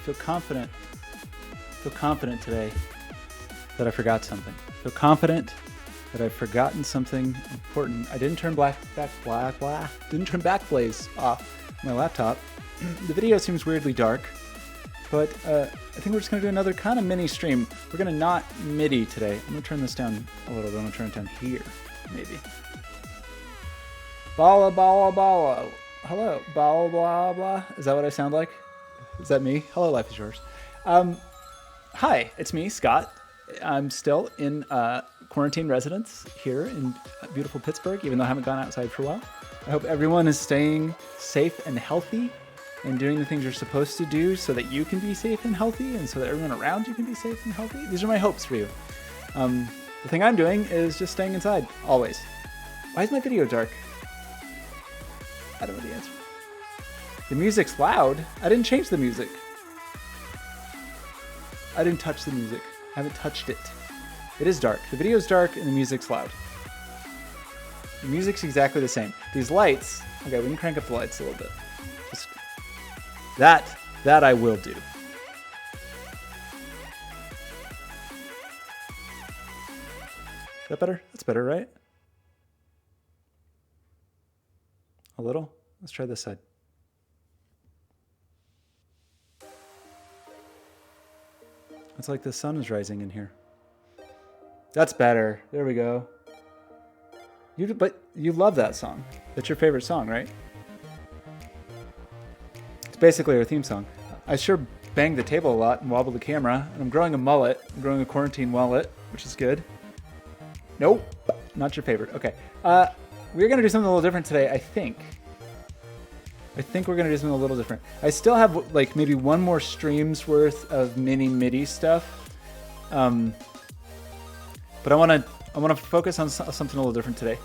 feel confident. Feel confident today that I forgot something. Feel confident that I've forgotten something important. I didn't turn didn't turn Backblaze off my laptop. The video seems weirdly dark, but I think we're just gonna do another kind of mini stream. We're gonna not MIDI today. I'm gonna turn this down a little bit. I'm gonna turn it down here, maybe. Bala bala bala. Hello, blah blah blah. Is that what I sound like? Is that me? Hello, life is yours. Hi, it's me, Scott. I'm still in quarantine residence here in beautiful Pittsburgh, even though I haven't gone outside for a while. I hope everyone is staying safe and healthy and doing the things you're supposed to do so that you can be safe and healthy and so that everyone around you can be safe and healthy. These are my hopes for you. The thing I'm doing is just staying inside, always. Why is my video dark? I don't know the answer. The music's loud. I didn't change the music. I didn't touch the music. I haven't touched it. It is dark. The video's dark and the music's loud. The music's exactly the same. These lights, okay, we can crank up the lights a little bit. Just that I will do. Is that better? That's better, right? A little? Let's try this side. It's like the sun is rising in here. That's better. There we go. But you love that song. That's your favorite song, right? It's basically our theme song. I sure bang the table a lot and wobble the camera. And I'm growing a mullet. I'm growing a quarantine mullet, which is good. Nope. Not your favorite. Okay. We're going to do something a little different today, I think. I think we're going to do something a little different. I still have like maybe one more stream's worth of mini MIDI stuff. But I want to focus on something a little different today.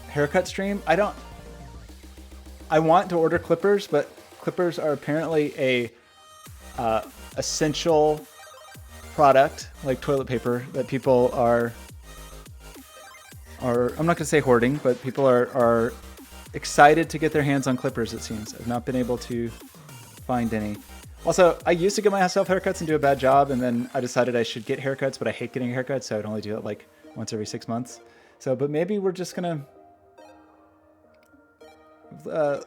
Haircut stream. I want to order clippers, but clippers are apparently a essential product like toilet paper that people are I'm not going to say hoarding, but people are excited to get their hands on clippers, it seems. I've not been able to find any. Also, I used to get myself haircuts and do a bad job, and then I decided I should get haircuts, but I hate getting haircuts, so I'd only do it like once every 6 months. So, but maybe we're just gonna let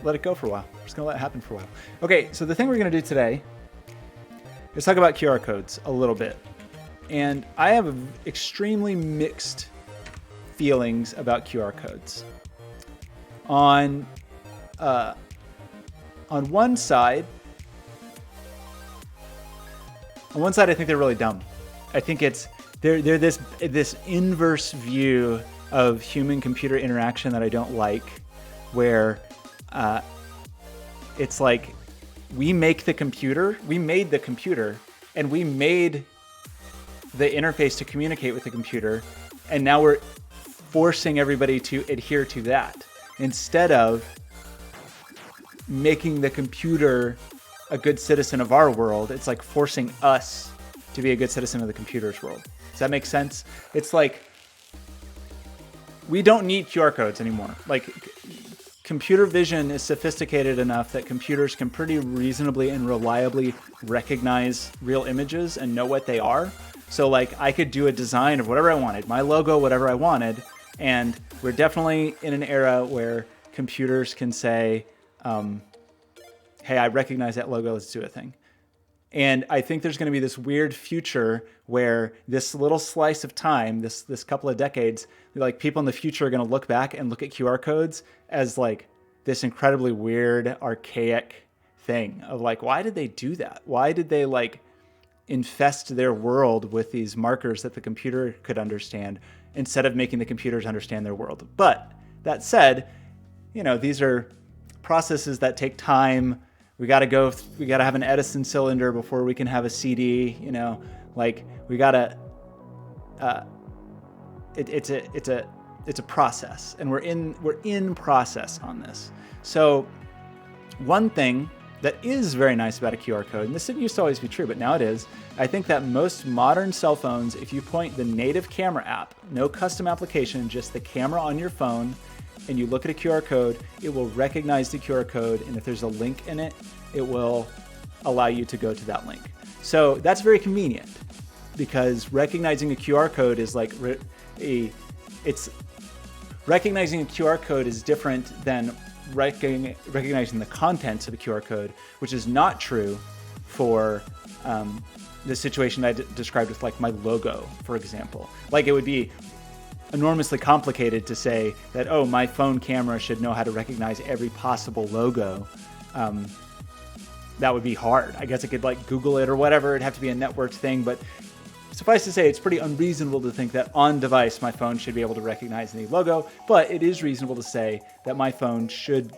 it go for a while. We're just gonna let it happen for a while. Okay, so the thing we're gonna do today is talk about QR codes a little bit. And I have extremely mixed feelings about QR codes. On one side, I think they're really dumb. I think they're this inverse view of human-computer interaction that I don't like, where it's like we made the computer, and we made the interface to communicate with the computer, and now we're forcing everybody to adhere to that instead of making the computer a good citizen of our world. It's like forcing us to be a good citizen of the computer's world. Does that make sense? It's like we don't need QR codes anymore. Like computer vision is sophisticated enough that computers can pretty reasonably and reliably recognize real images and know what they are. So like I could do a design of whatever I wanted, my logo, whatever I wanted. And we're definitely in an era where computers can say, hey, I recognize that logo, let's do a thing. And I think there's going to be this weird future where this little slice of time, this couple of decades, like people in the future are going to look back and look at QR codes as like this incredibly weird, archaic thing of like, why did they do that? Why did they like infest their world with these markers that the computer could understand instead of making the computers understand their world? But that said, you know, these are processes that take time. We got to have an Edison cylinder before we can have a CD, you know, like we got to, it's a process, and we're in process on this. So one thing that is very nice about a QR code, and this didn't used to always be true, but now it is, I think that most modern cell phones, if you point the native camera app, no custom application, just the camera on your phone, and you look at a QR code, it will recognize the QR code, and if there's a link in it, it will allow you to go to that link. So that's very convenient, because recognizing a QR code is like recognizing a QR code is different than recognizing the contents of a QR code, which is not true for the situation I described with like my logo, for example. Like it would be enormously complicated to say that, oh, my phone camera should know how to recognize every possible logo. That would be hard. I guess I could like Google it or whatever. It'd have to be a networked thing, but suffice to say, it's pretty unreasonable to think that on device, my phone should be able to recognize any logo, but it is reasonable to say that my phone should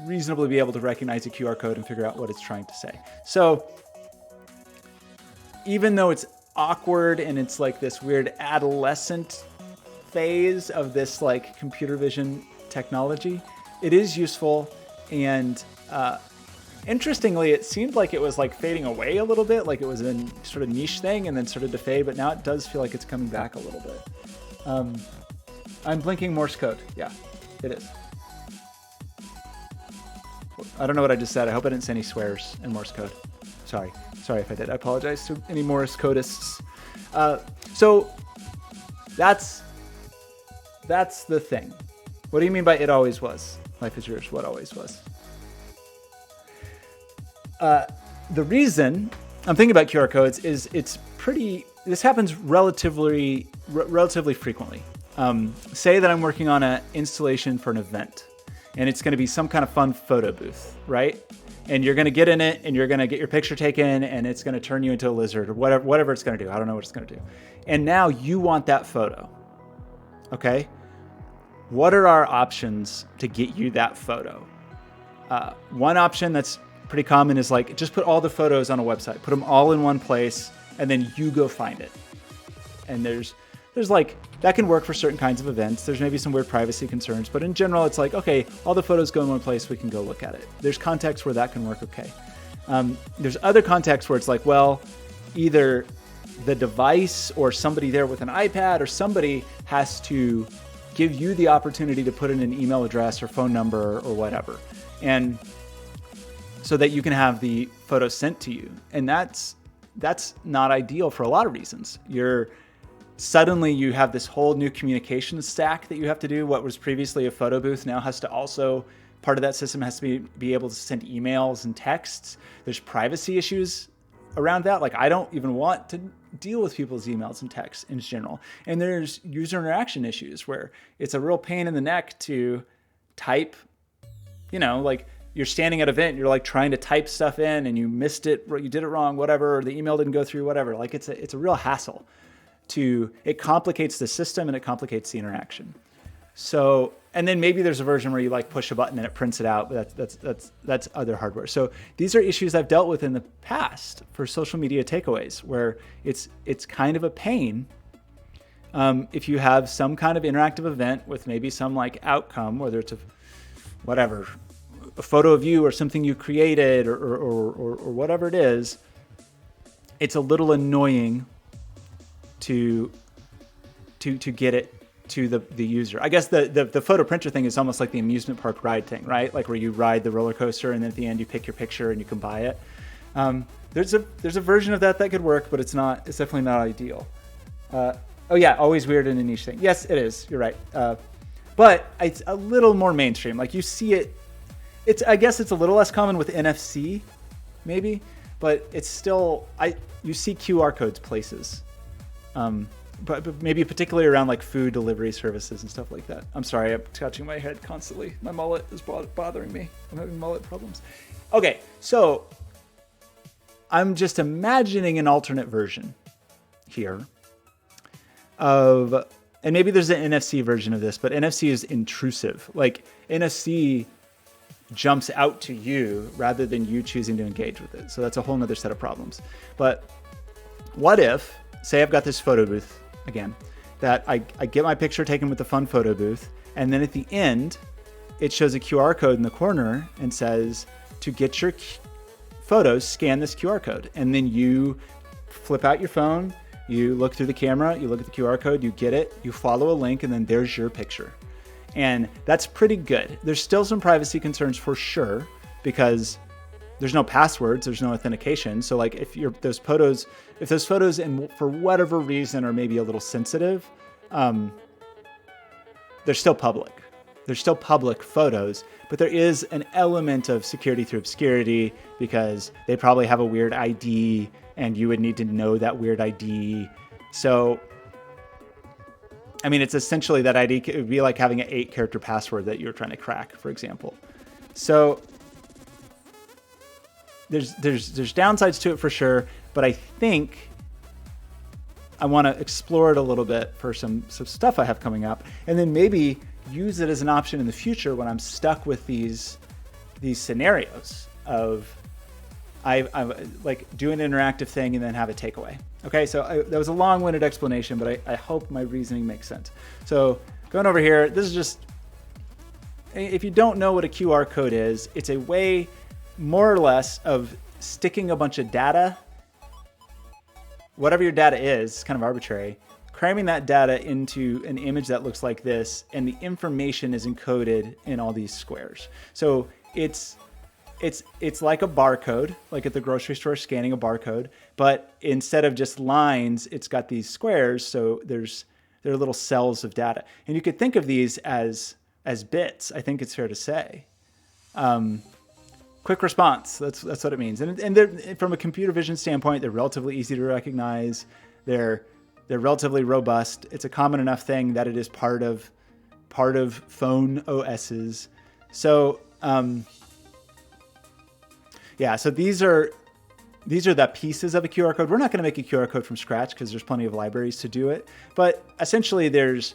reasonably be able to recognize a QR code and figure out what it's trying to say. So even though it's awkward and it's like this weird adolescent phase of this like computer vision technology, it is useful. And interestingly, it seemed like it was like fading away a little bit, like it was a sort of niche thing and then started to fade, but now it does feel like it's coming back a little bit. I'm blinking Morse code. Yeah, it is. I don't know what I just said. I hope I didn't say any swears in Morse code. Sorry if I did. I apologize to any Morse codists. So that's the thing. What do you mean by it always was? Life is yours. What always was? The reason I'm thinking about QR codes is this happens relatively frequently. Say that I'm working on an installation for an event, and it's going to be some kind of fun photo booth, right? And you're going to get in it, and you're going to get your picture taken, and it's going to turn you into a lizard or whatever it's going to do. I don't know what it's going to do. And now you want that photo, okay? What are our options to get you that photo? One option that's pretty common is like, just put all the photos on a website, put them all in one place, and then you go find it. And there's like, that can work for certain kinds of events. There's maybe some weird privacy concerns, but in general, it's like, okay, all the photos go in one place, we can go look at it. There's contexts where that can work okay. There's other contexts where it's like, well, either the device or somebody there with an iPad or somebody has to give you the opportunity to put in an email address or phone number or whatever. And so that you can have the photo sent to you. And that's not ideal for a lot of reasons. Suddenly you have this whole new communication stack that you have to do. What was previously a photo booth now has to also, part of that system has to be able to send emails and texts. There's privacy issues around that. Like I don't even want to deal with people's emails and texts in general. And there's user interaction issues where it's a real pain in the neck to type, like you're standing at an event, you're like trying to type stuff in and you missed it, you did it wrong, whatever, or the email didn't go through, whatever. Like it's a real hassle. It complicates the system and it complicates the interaction. So, and then maybe there's a version where you like push a button and it prints it out, but that's other hardware. So these are issues I've dealt with in the past for social media takeaways, where it's kind of a pain if you have some kind of interactive event with maybe some like outcome, whether it's a photo of you or something you created or whatever it is. It's a little annoying to get it to the user. I guess the photo printer thing is almost like the amusement park ride thing, right? Like where you ride the roller coaster and then at the end you pick your picture and you can buy it. There's a version of that could work, but it's definitely not ideal. Oh yeah, always weird and a niche thing. Yes, it is. You're right. But it's a little more mainstream. Like you see it. I guess it's a little less common with NFC, maybe, but it's still you see QR codes places. But maybe particularly around like food delivery services and stuff like that. I'm sorry, I'm touching my head constantly. My mullet is bothering me. I'm having mullet problems. Okay, so I'm just imagining an alternate version here and maybe there's an NFC version of this, but NFC is intrusive. Like NFC jumps out to you rather than you choosing to engage with it. So that's a whole nother set of problems. But what if, say I've got this photo booth again, that I get my picture taken with the fun photo booth, and then at the end, it shows a QR code in the corner and says, to get your photos, scan this QR code, and then you flip out your phone, you look through the camera, you look at the QR code, you get it, you follow a link, and then there's your picture. And that's pretty good. There's still some privacy concerns for sure, because there's no passwords, there's no authentication. So like if those photos and for whatever reason are maybe a little sensitive, they're still public. They're still public photos, but there is an element of security through obscurity because they probably have a weird ID and you would need to know that weird ID. So, I mean, it's essentially that ID. It would be like having an 8-character password that you're trying to crack, for example. So there's downsides to it for sure, but I think I want to explore it a little bit for some stuff I have coming up, and then maybe use it as an option in the future when I'm stuck with these scenarios of I like do an interactive thing and then have a takeaway. Okay, so that was a long-winded explanation, but I hope my reasoning makes sense. So going over here, this is just, if you don't know what a QR code is, it's a way more or less of sticking a bunch of data, whatever your data is, kind of arbitrary, cramming that data into an image that looks like this, and the information is encoded in all these squares. So it's like a barcode, like at the grocery store scanning a barcode, but instead of just lines, it's got these squares. So there are little cells of data, and you could think of these as bits. I think it's fair to say. Quick response. That's what it means. And they're, from a computer vision standpoint, they're relatively easy to recognize. They're relatively robust. It's a common enough thing that it is part of phone OSs. So yeah, so these are the pieces of a QR code. We're not going to make a QR code from scratch because there's plenty of libraries to do it. But essentially, there's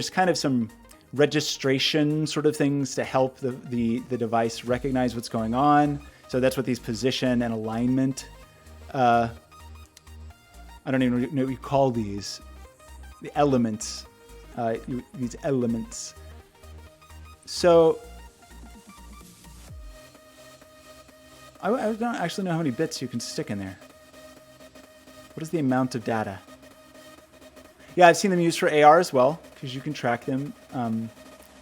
kind of some registration sort of things to help the device recognize what's going on. So that's what these position and alignment. I don't even know what you call these. The elements. These elements. So I don't actually know how many bits you can stick in there. What is the amount of data? Yeah, I've seen them used for AR as well, because you can track them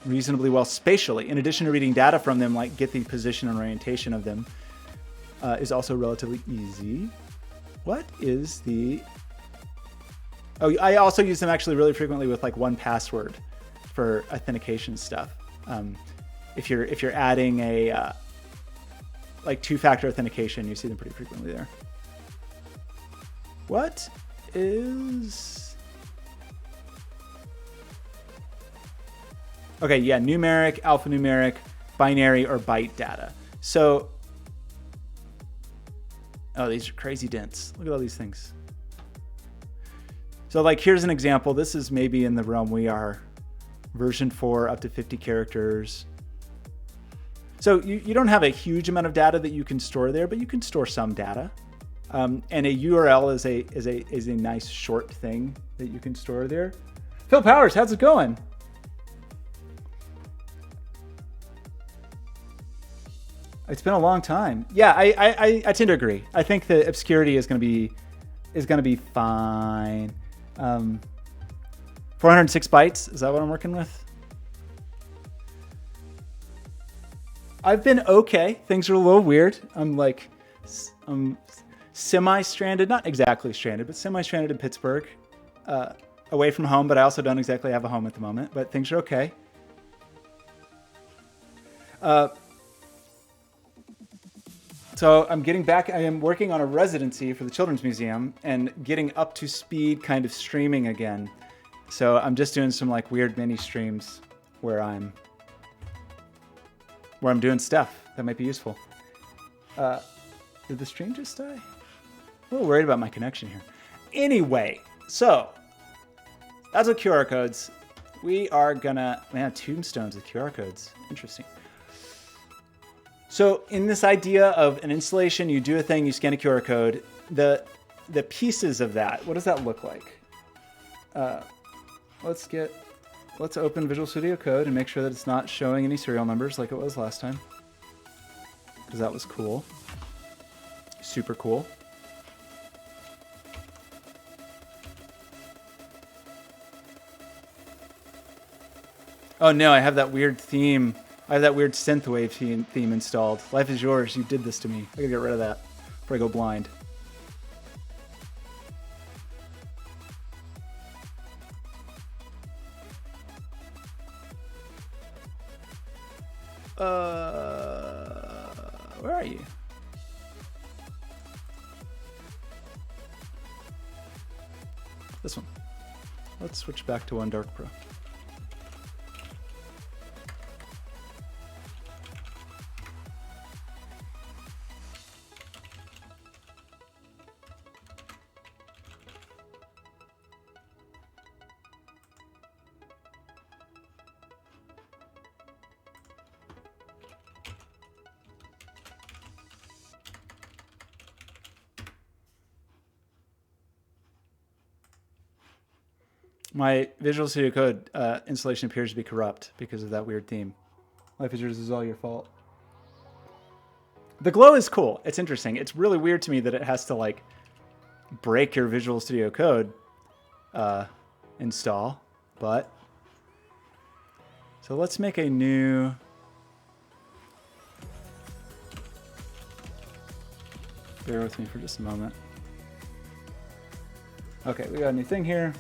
reasonably well spatially. In addition to reading data from them, like get the position and orientation of them, is also relatively easy. What is the... Oh, I also use them actually really frequently with like 1Password for authentication stuff. If you're adding a like 2-factor authentication, you see them pretty frequently there. What is... Okay, yeah, numeric, alphanumeric, binary, or byte data. So, oh, these are crazy dense. Look at all these things. So like, here's an example. This is maybe in the realm we are. Version 4, up to 50 characters. So you don't have a huge amount of data that you can store there, but you can store some data. And a URL is a nice short thing that you can store there. Phil Powers, how's it going? It's been a long time. Yeah, I tend to agree. I think the obscurity is going to be fine. 406 bytes, is that what I'm working with? I've been okay. Things are a little weird. I'm semi-stranded, not exactly stranded, but semi-stranded in Pittsburgh, away from home, but I also don't exactly have a home at the moment, but things are okay. So I'm getting back, I am working on a residency for the Children's Museum and getting up to speed kind of streaming again. So I'm just doing some like weird mini streams where I'm doing stuff that might be useful. Did the stream just die? A little worried about my connection here. Anyway, so that's what QR codes. We are gonna, man, tombstones with QR codes. Interesting. So in this idea of an installation, you do a thing, you scan a QR code. The pieces of that, what does that look like? Let's open Visual Studio Code and make sure that it's not showing any serial numbers like it was last time. because that was cool. Super cool. Oh no, I have that weird theme. I have that weird synthwave theme installed. Life is yours. You did this to me. I gotta get rid of that before I go blind. Where are you? This one. Let's switch back to OneDark Pro. My Visual Studio Code installation appears to be corrupt because of that weird theme. Life is yours is all your fault. The glow is cool. It's interesting. It's really weird to me that it has to like break your Visual Studio Code install, but so let's make a new. Bear with me for just a moment. Okay, we got a new thing here.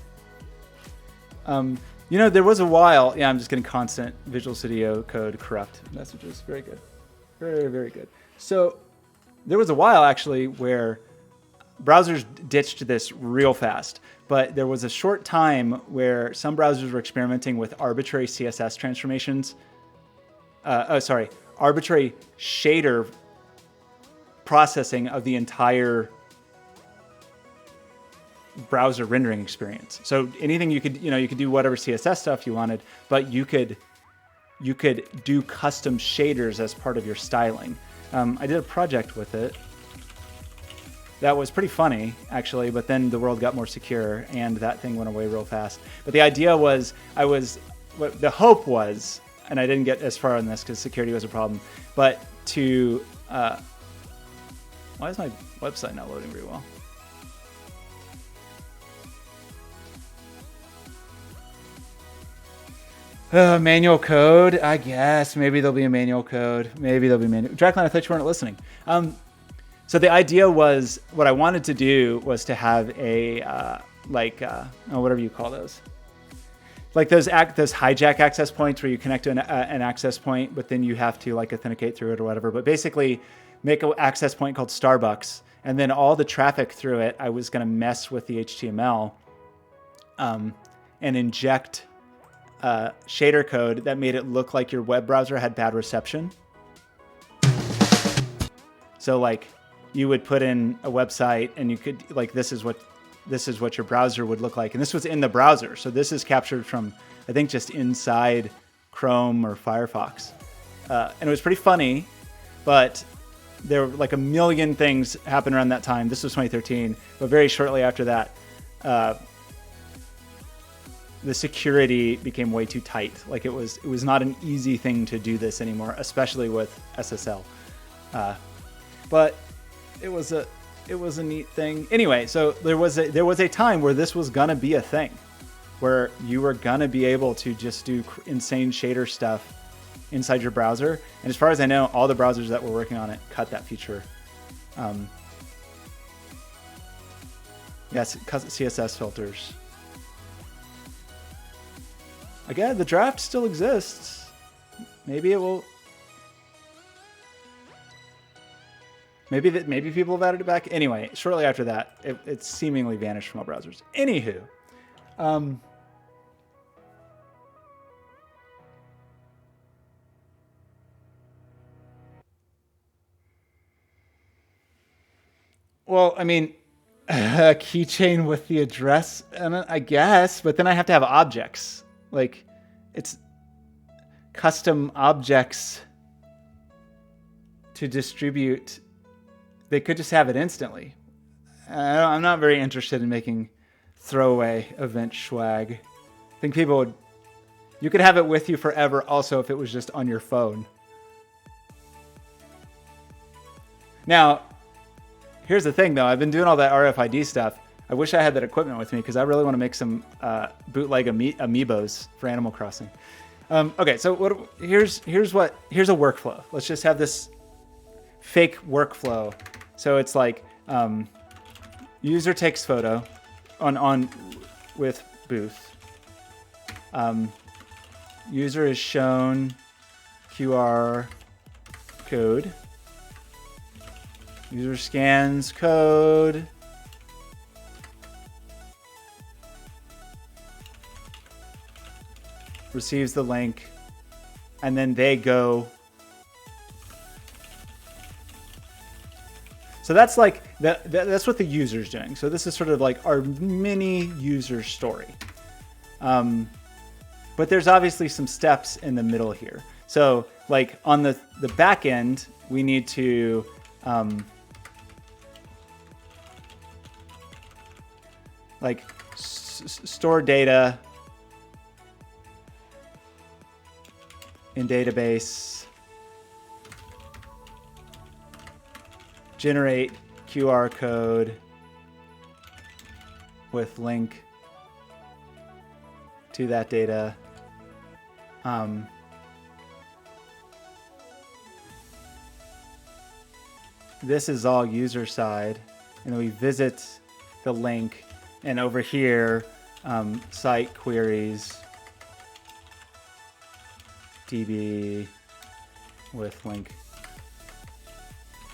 You know, there was a while, yeah, I'm just getting constant Visual Studio Code corrupt messages. Very good. Very, very good. So there was a while actually where browsers ditched this real fast, but there was a short time where some browsers were experimenting with arbitrary CSS transformations. Arbitrary shader processing of the entire browser rendering experience. So anything you could do whatever CSS stuff you wanted, but you could do custom shaders as part of your styling. I did a project with it. That was pretty funny, actually, but then the world got more secure and that thing went away real fast. But the idea was, the hope was, and I didn't get as far on this because security was a problem, but to, why is my website not loading very well? Manual code, I guess. Maybe there'll be a manual code. Maybe there'll be manual. Draclan, I thought you weren't listening. So the idea was, what I wanted to do was to have a, whatever you call those. Like those hijack access points where you connect to an access point, but then you have to like authenticate through it or whatever. But basically make an access point called Starbucks. And then all the traffic through it, I was going to mess with the HTML and inject shader code that made it look like your web browser had bad reception. So like you would put in a website and you could like, this is what your browser would look like. And this was in the browser. So this is captured from, I think, just inside Chrome or Firefox. And it was pretty funny, but there were like a million things happened around that time. This was 2013, but very shortly after that, the security became way too tight. Like it was not an easy thing to do this anymore, especially with SSL. But it was a neat thing. Anyway, so there was a time where this was gonna be a thing, where you were gonna be able to just do insane shader stuff inside your browser. And as far as I know, all the browsers that were working on it cut that feature. Yes, CSS filters. Again, the draft still exists. Maybe it will. Maybe people have added it back. Anyway, shortly after that, it seemingly vanished from all browsers. Anywho, well, I mean, a keychain with the address, I guess, but then I have to have objects. Like, it's custom objects to distribute. They could just have it instantly. I'm not very interested in making throwaway event swag. I think you could have it with you forever also if it was just on your phone. Now, here's the thing though. I've been doing all that RFID stuff. I wish I had that equipment with me because I really want to make some bootleg amiibos for Animal Crossing. Okay, so here's a workflow. Let's just have this fake workflow. So it's like user takes photo on with booth. User is shown QR code. User scans code. Receives the link, and then they go. So that's like that's what the user's doing. So this is sort of like our mini user story. But there's obviously some steps in the middle here. So like on the back end, we need to store data in database, generate QR code with link to that data. This is all user side, and then we visit the link, and over here, site queries DB with link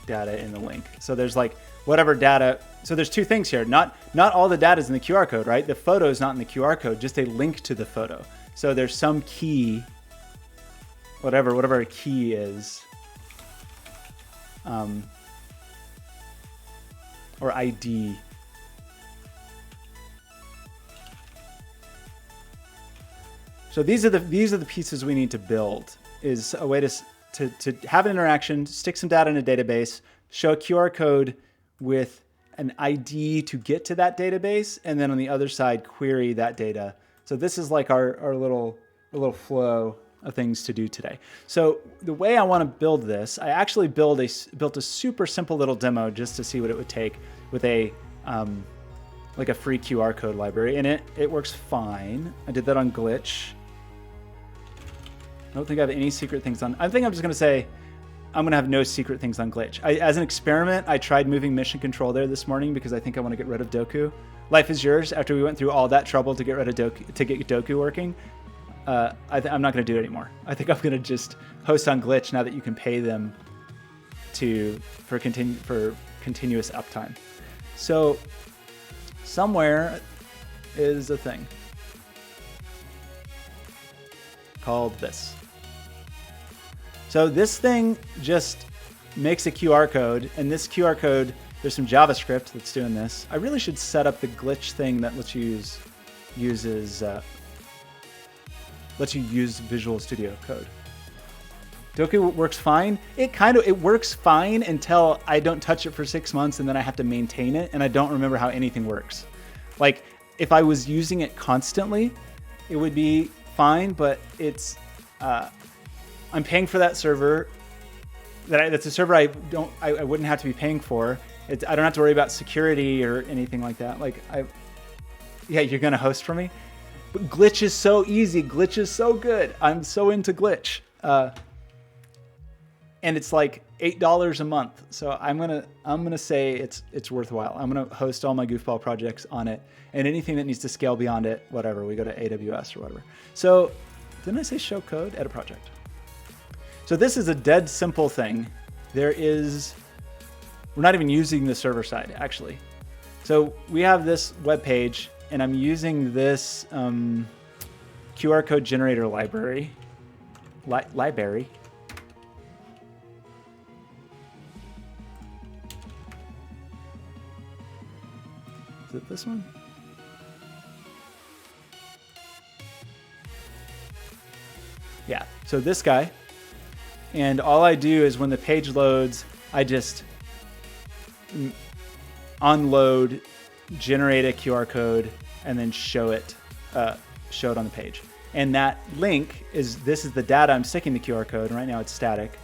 data in the link. So there's like whatever data. So there's two things here. Not all the data is in the QR code, right? The photo is not in the QR code, just a link to the photo. So there's some key, whatever a key is, or ID. So these are the pieces we need to build. Is a way to have an interaction, stick some data in a database, show a QR code with an ID to get to that database, and then on the other side query that data. So this is like our little flow of things to do today. So the way I want to build this, I actually built a super simple little demo just to see what it would take with a like a free QR code library, and it works fine. I did that on Glitch. I don't think I have any secret things on. I think I'm just going to say I'm going to have no secret things on Glitch. As an experiment, I tried moving mission control there this morning because I think I want to get rid of Doku. Life is yours. After we went through all that trouble to get rid of Doku, to get Doku working, I'm not going to do it anymore. I think I'm going to just host on Glitch now that you can pay them for continuous uptime. So somewhere is a thing called this. So this thing just makes a QR code, and this QR code, there's some JavaScript that's doing this. I really should set up the Glitch thing that lets you use Visual Studio Code. Doku works fine. It works fine until I don't touch it for 6 months, and then I have to maintain it, and I don't remember how anything works. Like if I was using it constantly, it would be fine, but it's I'm paying for that server. That's a server I wouldn't have to be paying for. I don't have to worry about security or anything like that. Yeah, you're gonna host for me. But Glitch is so easy. Glitch is so good. I'm so into Glitch. And it's like $8 a month. So I'm gonna say it's worthwhile. I'm gonna host all my goofball projects on it, and anything that needs to scale beyond it, whatever, we go to AWS or whatever. So didn't I say show code? Edit project. So this is a dead simple thing. We're not even using the server side actually. So we have this web page, and I'm using this QR code generator library. Library. Is it this one? Yeah, so this guy. And all I do is when the page loads, I just unload, generate a QR code, and then show it on the page. And that link this is the data I'm sticking the QR code, and right now it's static.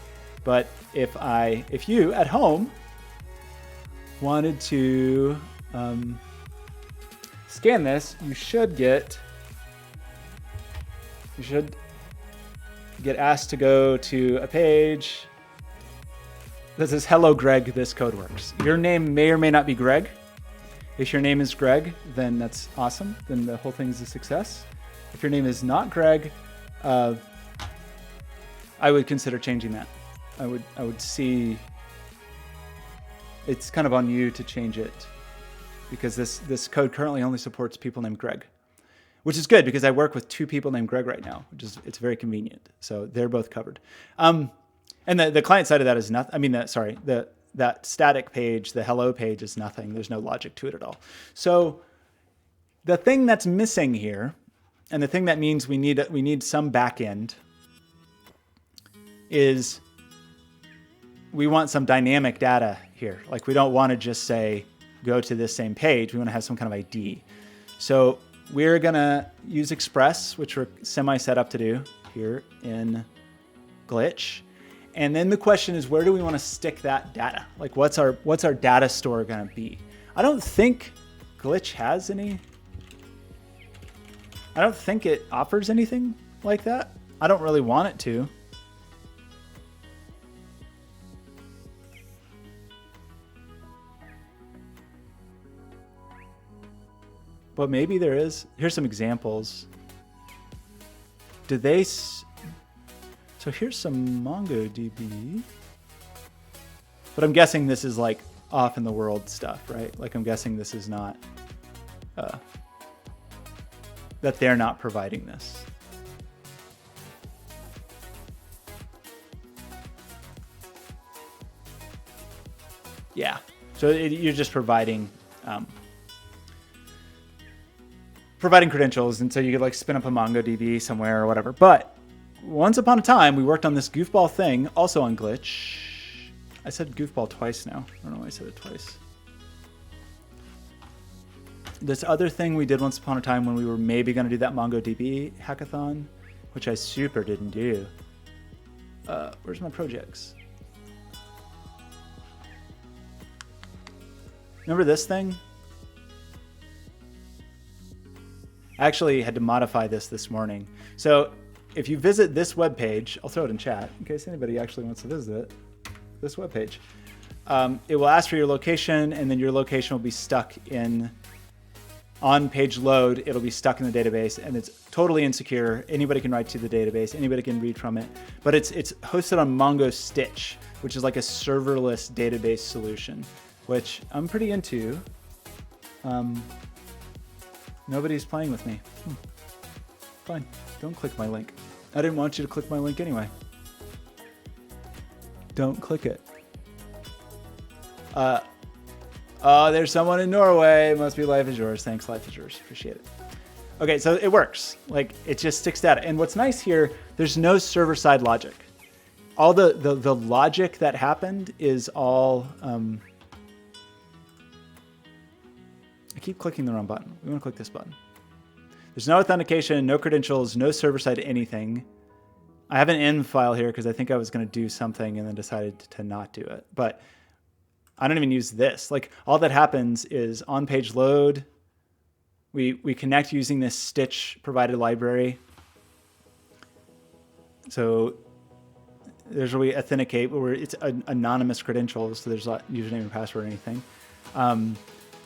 But if you at home wanted to scan this, you should get asked to go to a page that says, hello, Greg, this code works. Your name may or may not be Greg. If your name is Greg, then that's awesome. Then the whole thing is a success. If your name is not Greg, I would consider changing that. I would see, it's kind of on you to change it, because this code currently only supports people named Greg, which is good because I work with 2 people named Greg right now, it's very convenient. So they're both covered. And the client side of that is nothing. I mean, that static page, the hello page, is nothing. There's no logic to it at all. So the thing that's missing here, and the thing that means we need some back end, is we want some dynamic data here. Like, we don't want to just say, go to this same page. We want to have some kind of ID. So we're going to use Express, which we're semi set up to do here in Glitch. And then the question is, where do we want to stick that data? Like, what's our data store going to be? I don't think Glitch has any. I don't think it offers anything like that. I don't really want it to. But maybe there is. Here's some examples. Do they... So here's some MongoDB. But I'm guessing this is like off in the world stuff, right? Like, I'm guessing this is not... that they're not providing this. Yeah. So you're just providing... providing credentials, and so you could like spin up a MongoDB somewhere or whatever. But once upon a time, we worked on this goofball thing, also on Glitch. I said goofball twice now. I don't know why I said it twice. This other thing we did once upon a time when we were maybe going to do that MongoDB hackathon, which I super didn't do. Where's my projects? Remember this thing? I actually had to modify this morning. So if you visit this webpage, I'll throw it in chat in case anybody actually wants to visit it, this webpage. It will ask for your location, and then your location will be stuck in, on page load, it'll be stuck in the database, and it's totally insecure. Anybody can write to the database, anybody can read from it, but it's hosted on Mongo Stitch, which is like a serverless database solution, which I'm pretty into. Nobody's playing with me. Fine, don't click my link. I didn't want you to click my link anyway. Don't click it. Oh, there's someone in Norway. Must be Life is Yours. Thanks, Life is Yours. Appreciate it. Okay, so it works. Like, it just sticks data. And what's nice here, there's no server-side logic. All the logic that happened is all... I keep clicking the wrong button. We want to click this button. There's no authentication, no credentials, no server-side anything. I have an env file here because I think I was going to do something and then decided to not do it. But I don't even use this. Like, all that happens is on page load, we connect using this Stitch provided library. So there's where we authenticate, where it's anonymous credentials, so there's not username and password or anything.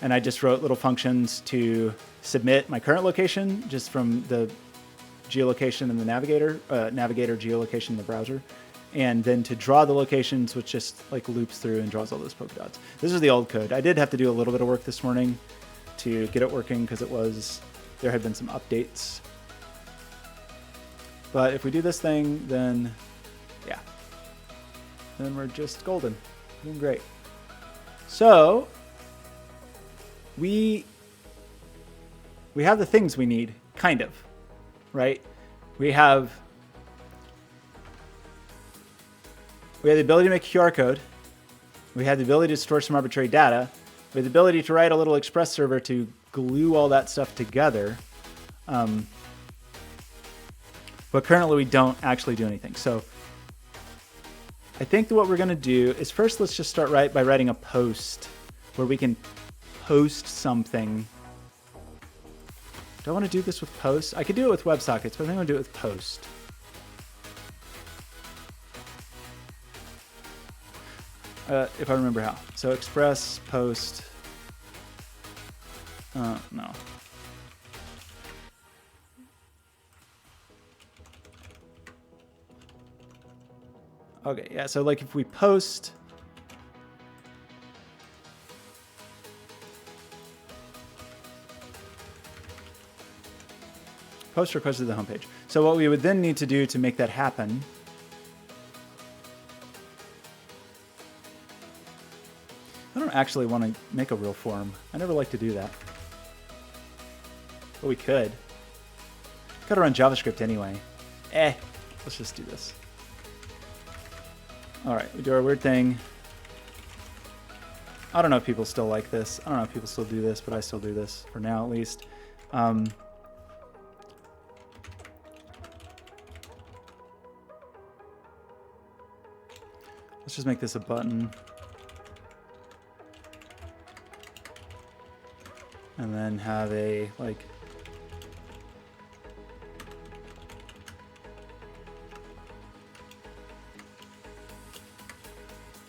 And I just wrote little functions to submit my current location just from the geolocation in the navigator geolocation in the browser, and then to draw the locations, which just like loops through and draws all those polka dots. This is the old code. I did have to do a little bit of work this morning to get it working because there had been some updates. But if we do this thing, then yeah, then we're just golden, doing great. So we have the things we need, kind of, right? We have the ability to make a QR code. We have the ability to store some arbitrary data. We have the ability to write a little Express server to glue all that stuff together. But currently we don't actually do anything. So I think that what we're going to do is first let's just start by writing a post where we can post something. Do I want to do this with post? I could do it with WebSockets, but I think I'm going to do it with post. If I remember how. So express, post. No. Okay, yeah, so like if we post. Post request to the homepage. So what we would then need to do to make that happen. I don't actually want to make a real form. I never like to do that. But we could. Gotta run JavaScript anyway. Let's just do this. Alright, we do our weird thing. I don't know if people still like this. I don't know if people still do this, but I still do this, for now at least. Let's just make this a button. And then have a, like...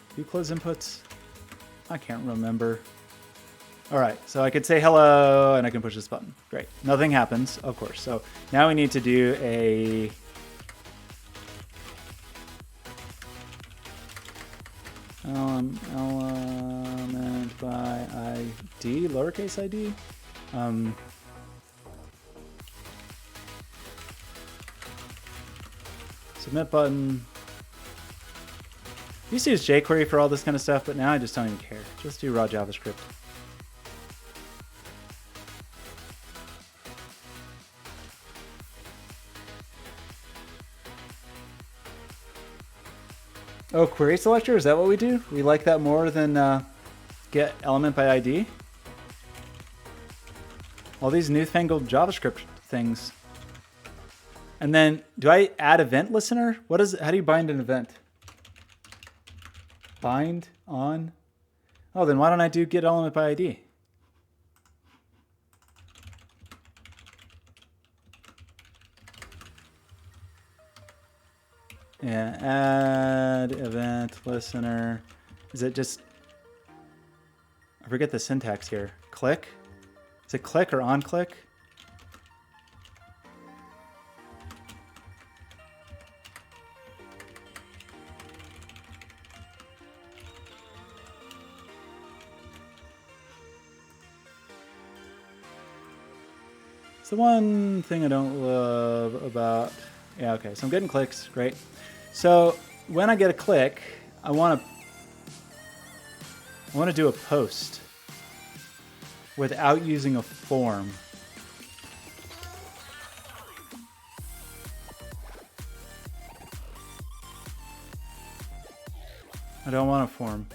Do you close inputs? I can't remember. All right, so I could say hello and I can push this button. Great, nothing happens, of course. So now we need to do a element by ID, lowercase ID. Submit button. I used to use jQuery for all this kind of stuff, but now I just don't even care. Just do raw JavaScript. Oh, query selector? Is that what we do? We like that more than get element by ID? All these newfangled JavaScript things. And then, do I add event listener? What is? How do you bind an event? Bind on? Oh, then why don't I do get element by ID? Yeah, add event listener. Is it just, I forget the syntax here. Click? Is it click or on click? It's the one thing I don't love about, yeah, okay, so I'm getting clicks, great. So when I get a click, I want to do a post without using a form. I don't want a form.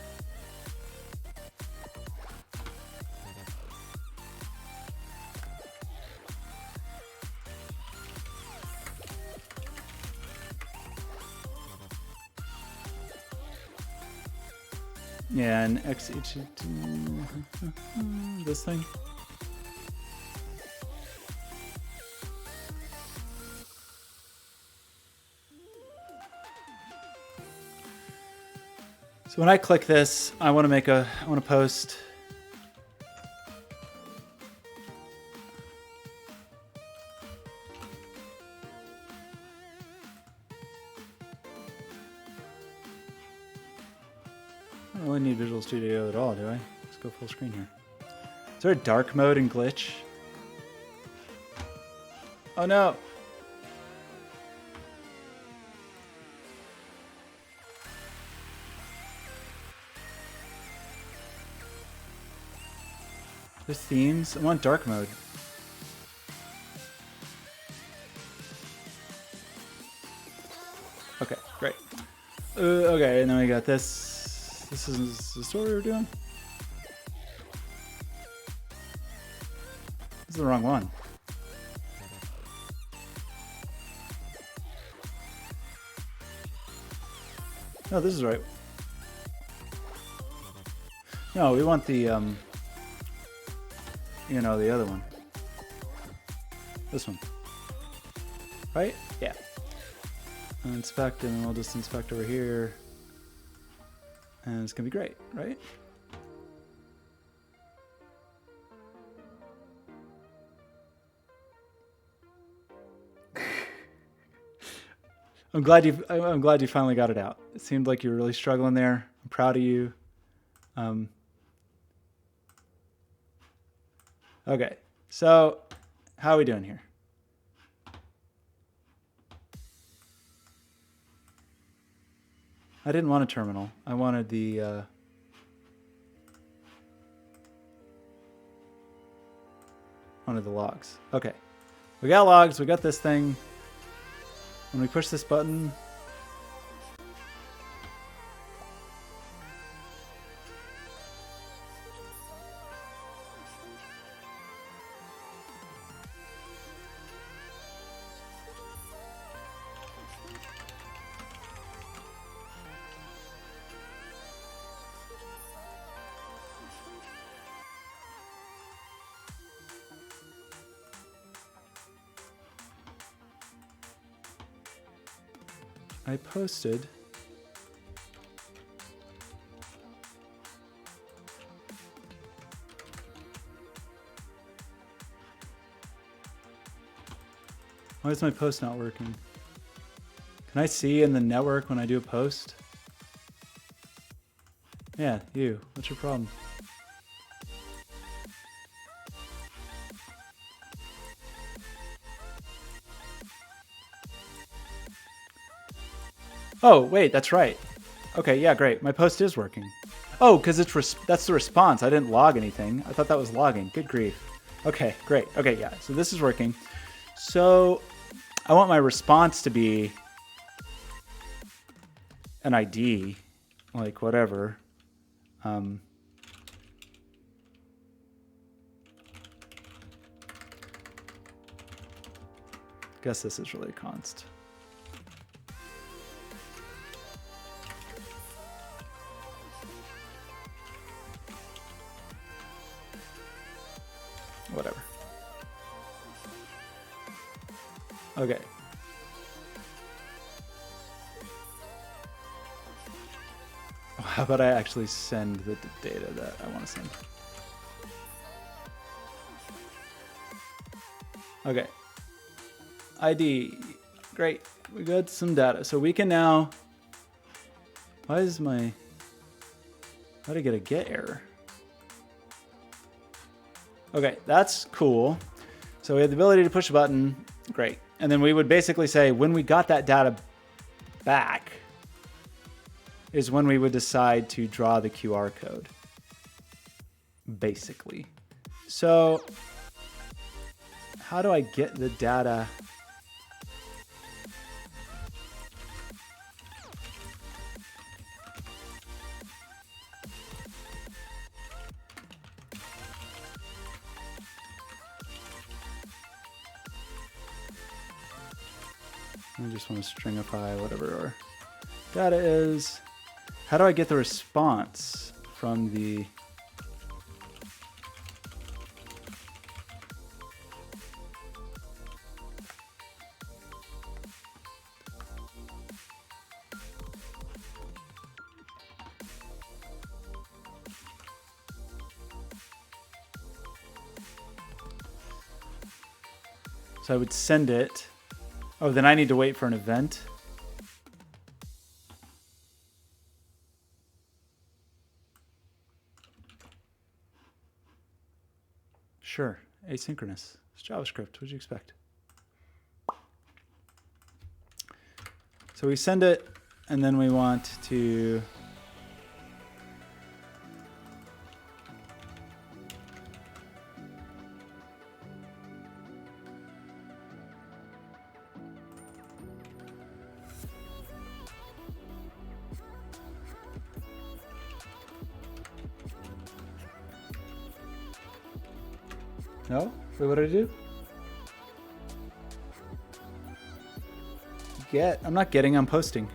Yeah, and this thing. So when I click this, I want to post. I don't really need Visual Studio at all, do I? Let's go full screen here. Is there a dark mode and glitch? Oh no! There's themes? I want dark mode. Okay, great. Okay, and then we got this. This is what we were doing? This is the wrong one. No, this is right. No, we want the, you know, the other one. This one. Right? Yeah. Inspect, and we'll just inspect over here. And it's going to be great, right? I'm glad you finally got it out. It seemed like you were really struggling there. I'm proud of you. Okay, so how are we doing here? I didn't want a terminal. I wanted the logs. Okay, we got logs. We got this thing. When we push this button, I posted why is my post not working? Can I see in the network when I do a post? Yeah, you. What's your problem? Oh, wait, that's right. Okay, yeah, great. My post is working. Oh, because that's the response. I didn't log anything. I thought that was logging. Good grief. Okay, great. Okay, yeah, so this is working. So I want my response to be an ID, like whatever. Guess this is really a const. Whatever. Okay. How about I actually send the data that I want to send? Okay. ID. Great. We got some data. So we can now... Why did I get a get error? Okay, that's cool. So we have the ability to push a button. Great. And then we would basically say when we got that data back is when we would decide to draw the QR code. Basically. So how do I get the data? I just want to stringify whatever our data is. How do I get the response from the... So I would send it. Oh, then I need to wait for an event. Sure, asynchronous. It's JavaScript. What'd you expect? So we send it, and then we want to... No? Wait, what did I do? Get. I'm not getting, I'm posting.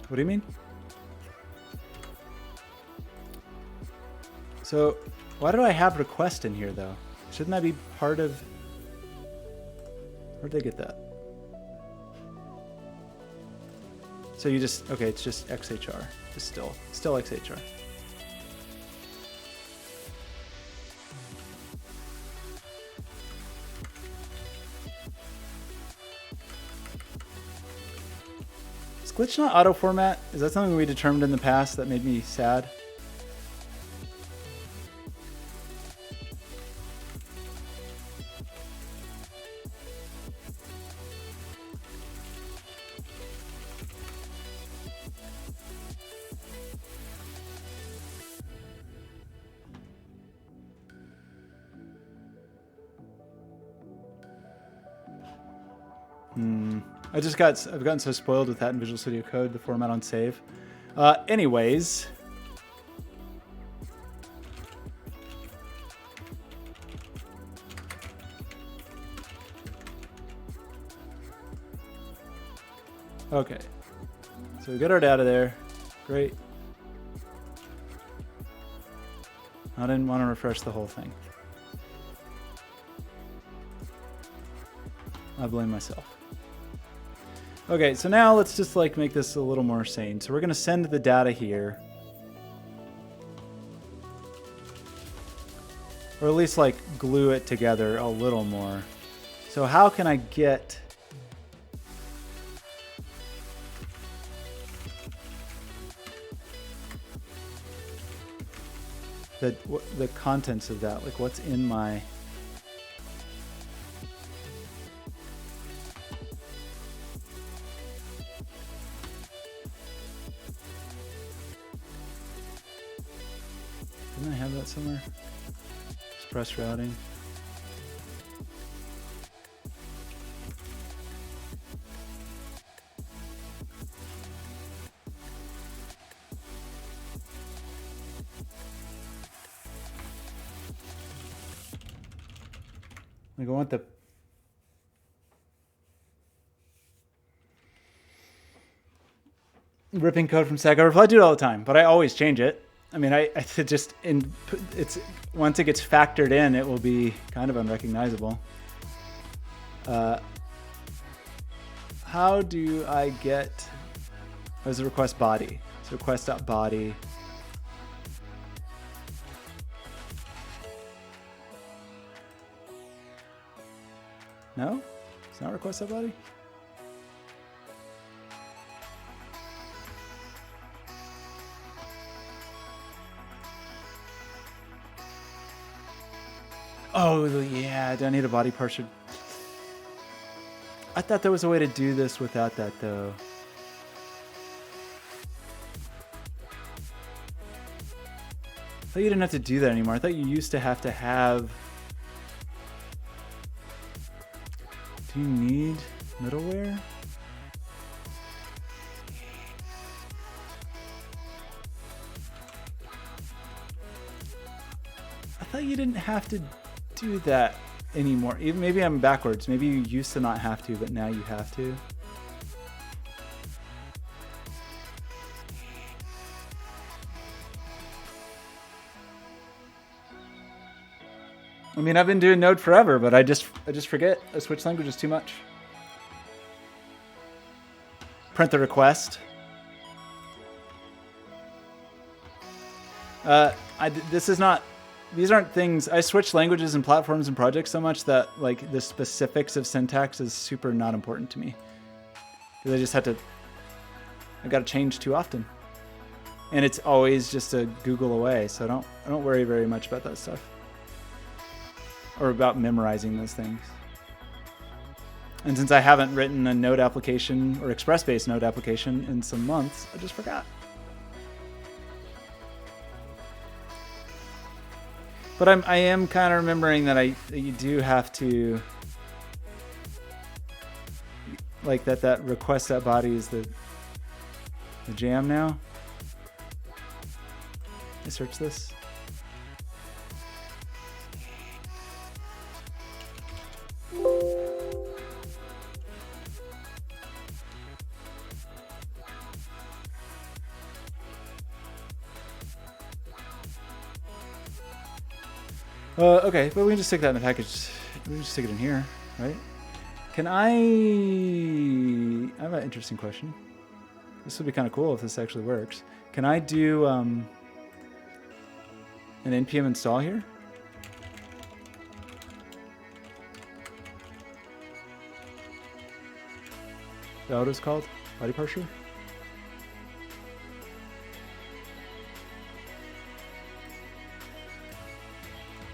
What do you mean? So why do I have request in here though? Shouldn't that be part of... Where'd they get that? So you just, okay, it's just XHR. Just still XHR. Is glitch not auto format? Is that something we determined in the past that made me sad? I've gotten so spoiled with that in Visual Studio Code, the format on save. Anyways. Okay. So we got our data there. Great. I didn't want to refresh the whole thing. I blame myself. Okay, so now let's just like make this a little more sane. So we're going to send the data here. Or at least like glue it together a little more. So how can I get... the contents of that? Like what's in my... Didn't I have that somewhere? Express routing. Like I want the... ripping code from Stack Overflow. I do it all the time, but I always change it. I mean, it's once it gets factored in, it will be kind of unrecognizable. How do I get... Where's the request body? So request.body. No? It's not request.body? Oh, yeah, do I need a body parser? I thought there was a way to do this without that, though. I thought you didn't have to do that anymore. I thought you used to have... Do you need middleware? I thought you didn't have to do that anymore. Even maybe I'm backwards. Maybe you used to not have to, but now you have to. I mean, I've been doing Node forever, but I just forget. I switch languages too much. Print the request. These aren't things. I switch languages and platforms and projects so much that like the specifics of syntax is super not important to me. Because I got to change too often. And it's always just a Google away, so I don't worry very much about that stuff. Or about memorizing those things. And since I haven't written a Node application or Express-based Node application in some months, I just forgot. But I am kind of remembering that you do have to, like that request.body is the jam now. I search this. Okay, but we can just stick that in the package. We can just stick it in here, right? Can I have an interesting question. This would be kind of cool if this actually works. Can I do an npm install here? Is that what it's called? Body parser?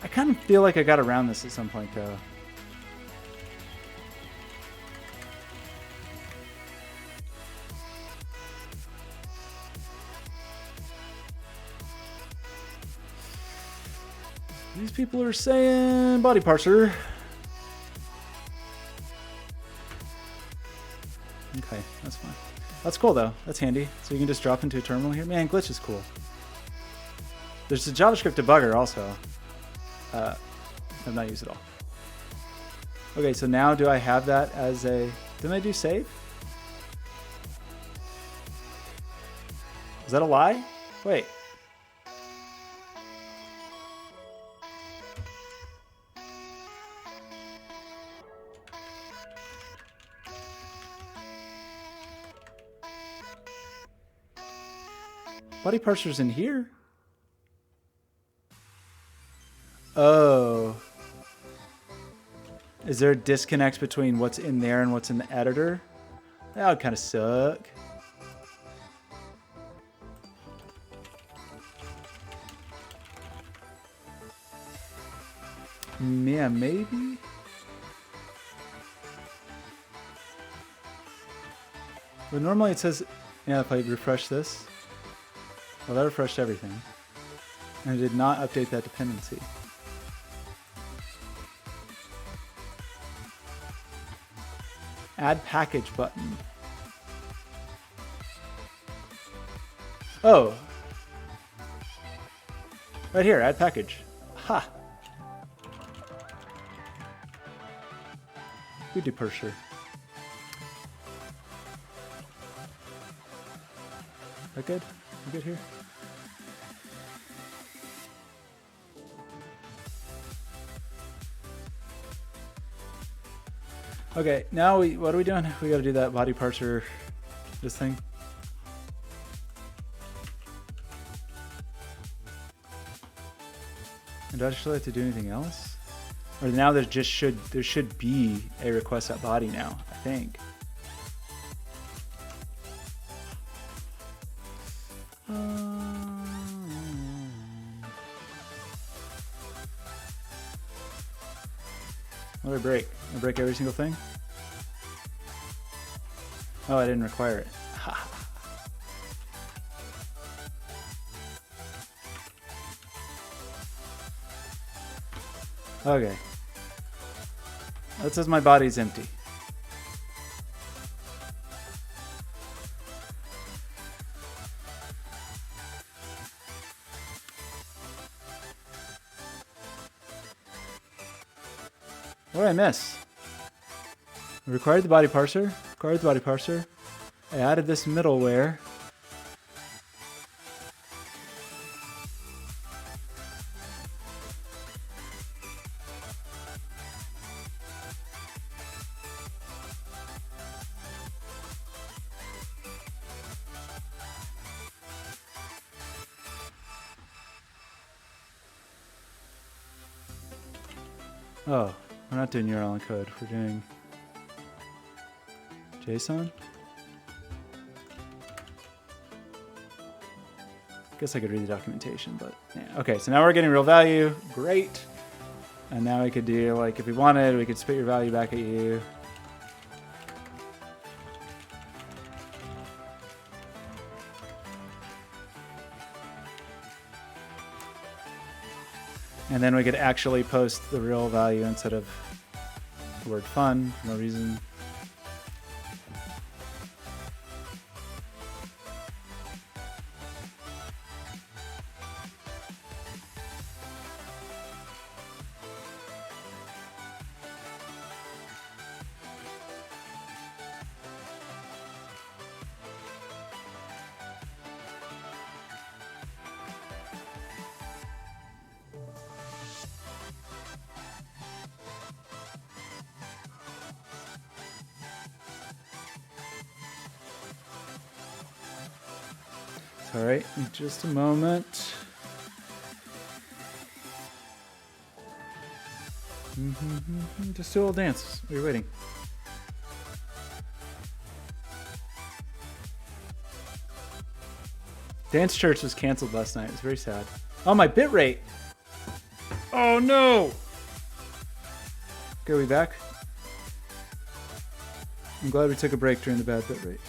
I kind of feel like I got around this at some point, though. These people are saying body parser. Okay, that's fine. That's cool, though. That's handy. So you can just drop into a terminal here. Man, glitch is cool. There's a JavaScript debugger also. I've not used it all. Okay, so now do I have that as a... Didn't I do save? Is that a lie? Wait. Body parser's in here? Oh. Is there a disconnect between what's in there and what's in the editor? That would kind of suck. Yeah, maybe? But normally it says, yeah, if I refresh this, well, that refreshed everything. And it did not update that dependency. Add package button. Oh. Right here, add package. Ha. Body parser. That good? We good here? Okay, now what are we doing? We gotta do that body parser, this thing. And do I actually have to do anything else? Or now there should be a request.body now, I think. What did I break? I break every single thing? Oh, I didn't require it. Okay. That says my body's empty. What did I miss? I required the body parser. Required the body parser. I added this middleware. Oh, we're not doing URL encode. We're doing JSON. Guess I could read the documentation, but yeah. Okay, so now we're getting real value. Great. And now we could do, like, if we wanted, we could spit your value back at you. And then we could actually post the real value instead of the word fun for no reason. All right, in just a moment. Just do a little dance. We're waiting. Dance Church was canceled last night. It was very sad. Oh, my bitrate. Oh, no. Okay, we back? I'm glad we took a break during the bad bitrate.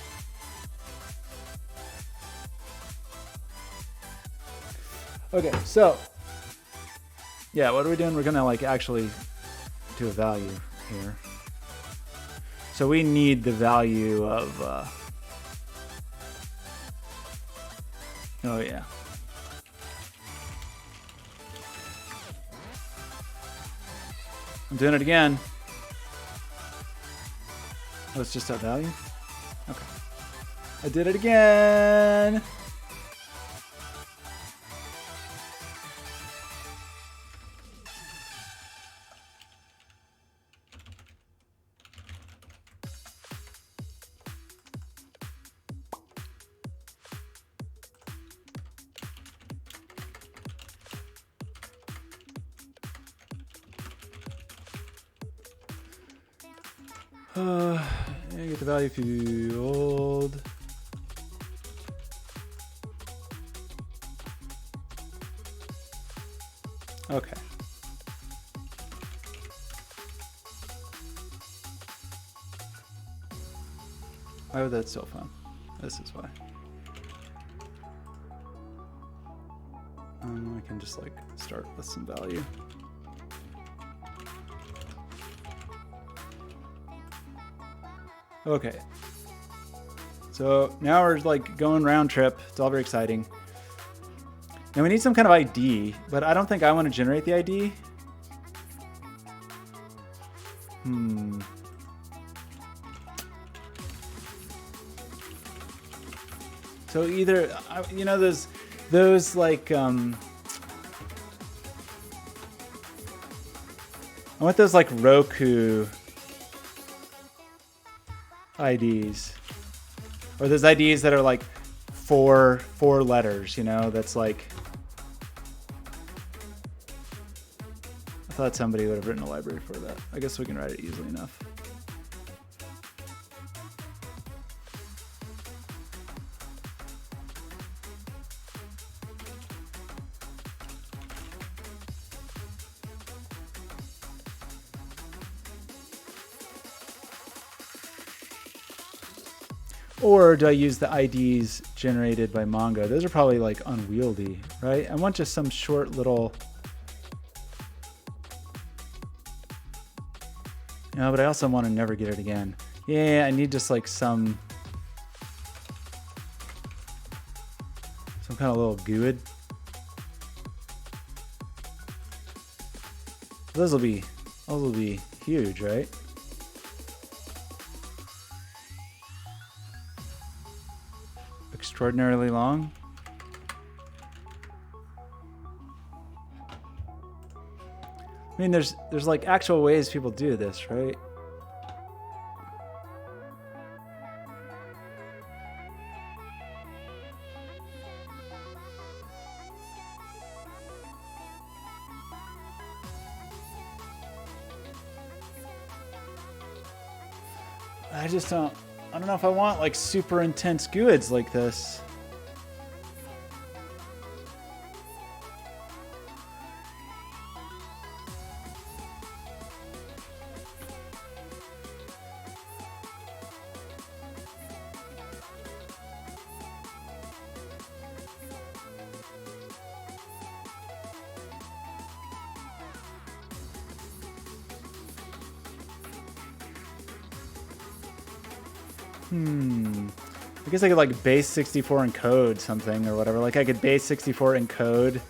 Okay, so. Yeah, what are we doing? We're going to like actually do a value here. So we need the value of... oh, yeah. I'm doing it again. Oh, it's just that value? Okay. I did it again! Get the value field. Okay. Why would that still fun? This is why. I can just like start with some value. Okay. So now we're like going round trip. It's all very exciting. And we need some kind of ID, but I don't think I want to generate the ID. So either, you know, those like, I want those like Roku IDs, or those IDs that are like four letters, you know, that's like, I thought somebody would have written a library for that. I guess we can write it easily enough. Or do I use the IDs generated by Mongo? Those are probably like unwieldy, right? I want just some short little... No, but I also want to never get it again. Yeah, I need just like some kind of little GUID. Those will be huge, right? Extraordinarily long. I mean, there's like actual ways people do this, right? I don't know if I want like super intense GUIDs like this. I guess I could like base 64 encode something or whatever. Like I could base 64 encode.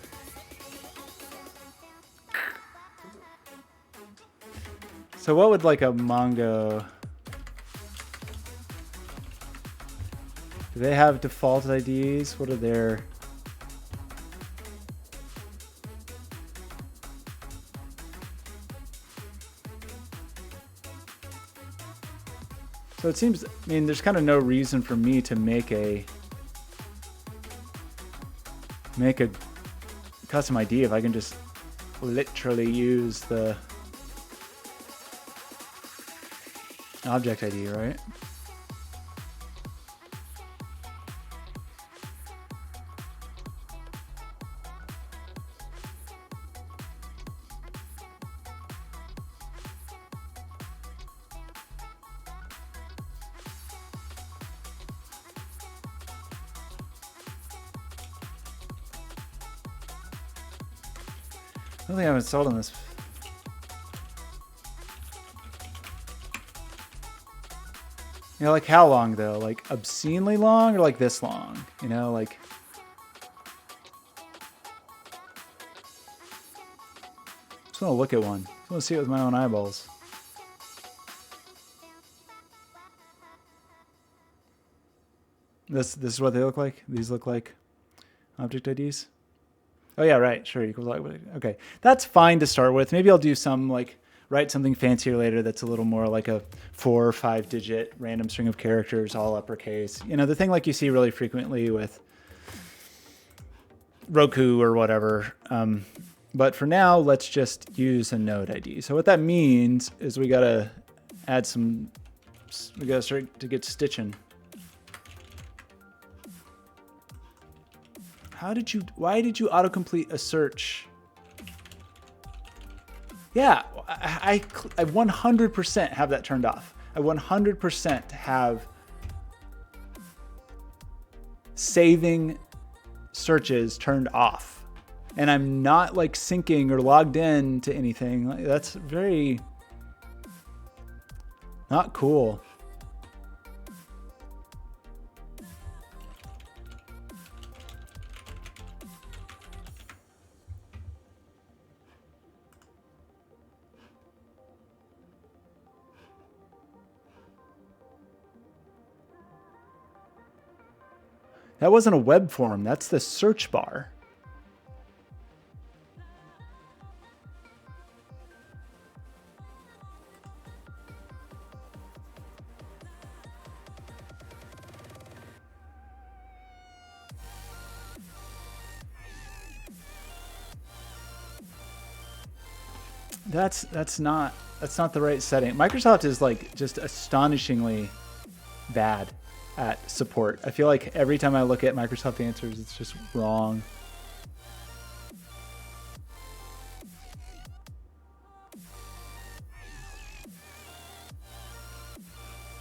So what would like a Mongo... Do they have default IDs? What are their... So it seems, I mean, there's kind of no reason for me to make a make a custom ID if I can just literally use the object ID, right? I don't think I've installed on this. You know, like how long though? Like obscenely long or like this long? You know, like. Just want to look at one. I want to see it with my own eyeballs. This is what they look like. These look like object IDs. Oh yeah, right. Sure, equals okay. That's fine to start with. Maybe I'll do some like write something fancier later that's a little more like a 4 or 5 digit random string of characters, all uppercase. You know, the thing like you see really frequently with Roku or whatever. But for now, let's just use a node ID. So what that means is we gotta add some, we gotta start to get stitching. Why did you autocomplete a search? Yeah, I 100% have that turned off. I 100% have saving searches turned off. And I'm not like syncing or logged in to anything. That's very not cool. That wasn't a web form. That's the search bar. That's not the right setting. Microsoft is like just astonishingly bad at support. I feel like every time I look at Microsoft answers, it's just wrong.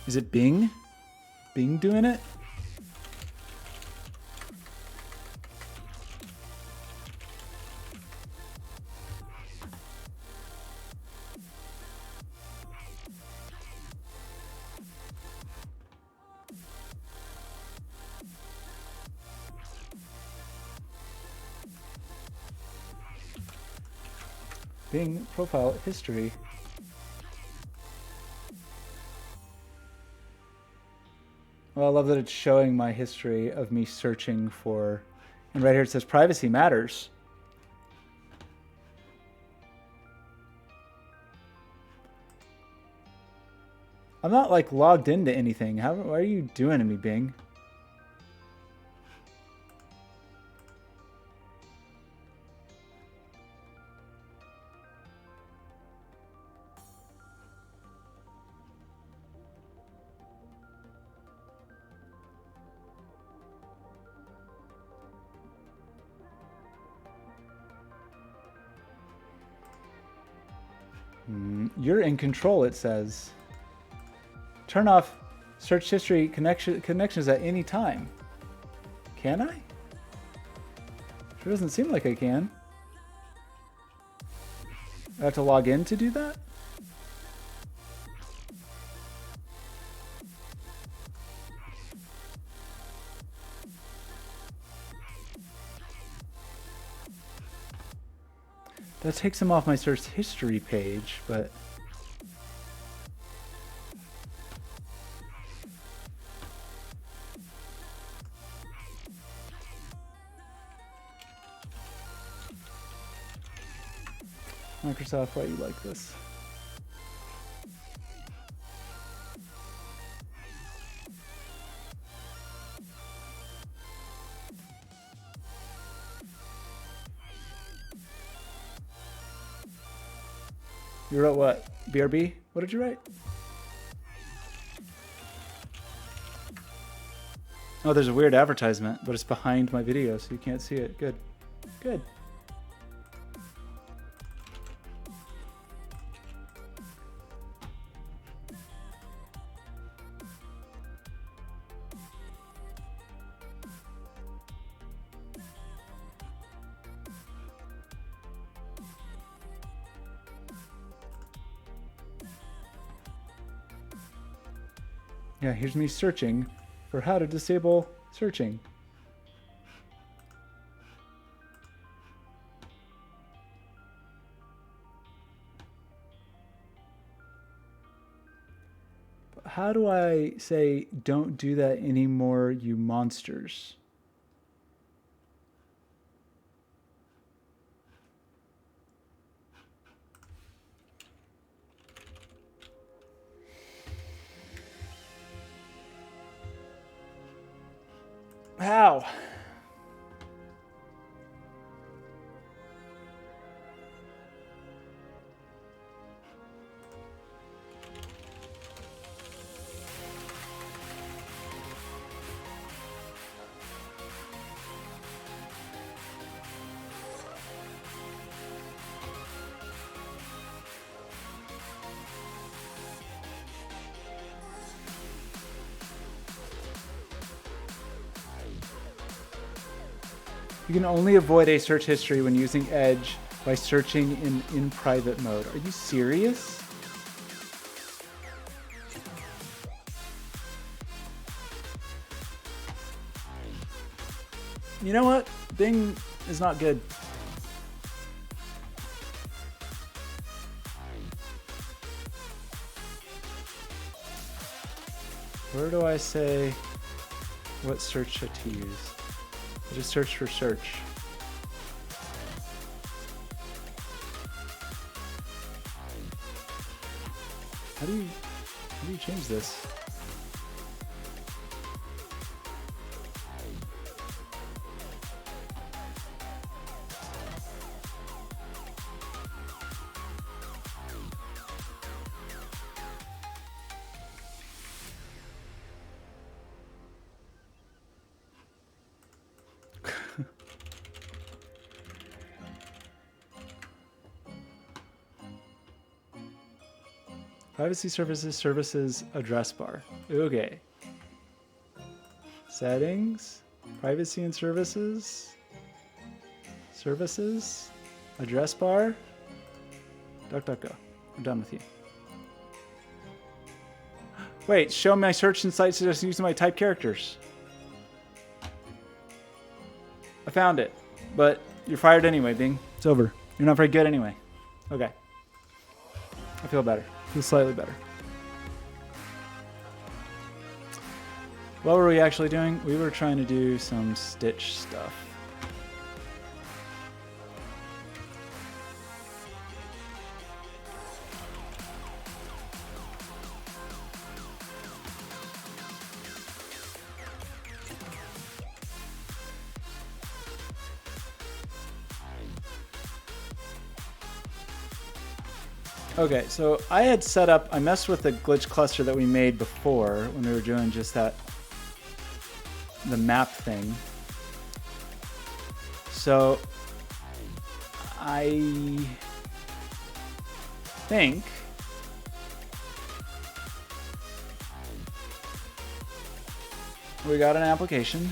Is it Bing? Bing doing it? Bing profile history. Well, I love that it's showing my history of me searching for, and right here it says privacy matters. I'm not like logged into anything. Why are you doing to me, Bing? You're in control, it says. Turn off search history connections at any time. Can I? Sure doesn't seem like I can. I have to log in to do that? That takes him off my search history page, but... Microsoft, why you like this? You wrote what? BRB? What did you write? Oh, there's a weird advertisement, but it's behind my video, so you can't see it. Good. Good. Yeah, here's me searching for how to disable searching. But how do I say, don't do that anymore, you monsters? How? You can only avoid a search history when using Edge by searching in private mode. Are you serious? You know what? Bing is not good. Where do I say what search to use? I just search for search. How do you change this? Privacy services address bar. Okay. Settings, privacy and services, address bar. DuckDuckGo. I'm done with you. Wait, show my search and sites just using my type characters. I found it, but you're fired anyway, Bing. It's over. You're not very good anyway. Okay. I feel better. I feel slightly better. What were we actually doing? We were trying to do some Stitch stuff. Okay, so I had set up, I messed with the glitch cluster that we made before when we were doing just that, the map thing. So I think we got an application.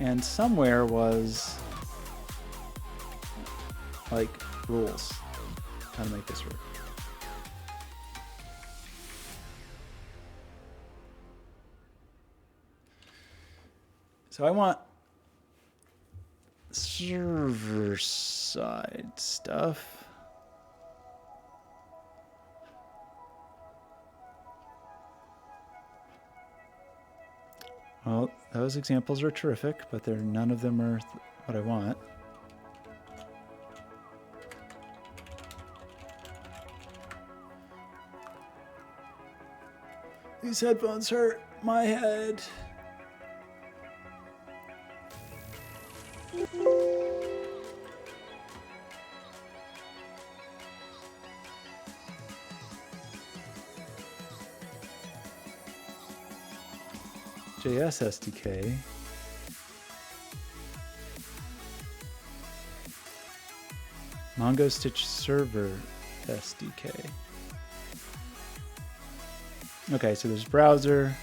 And somewhere was like rules, how to make this work. So I want server side stuff. Well, those examples are terrific, but none of them are what I want. These headphones hurt my head. JS SDK. Mongo Stitch Server SDK. Okay, so there's browser.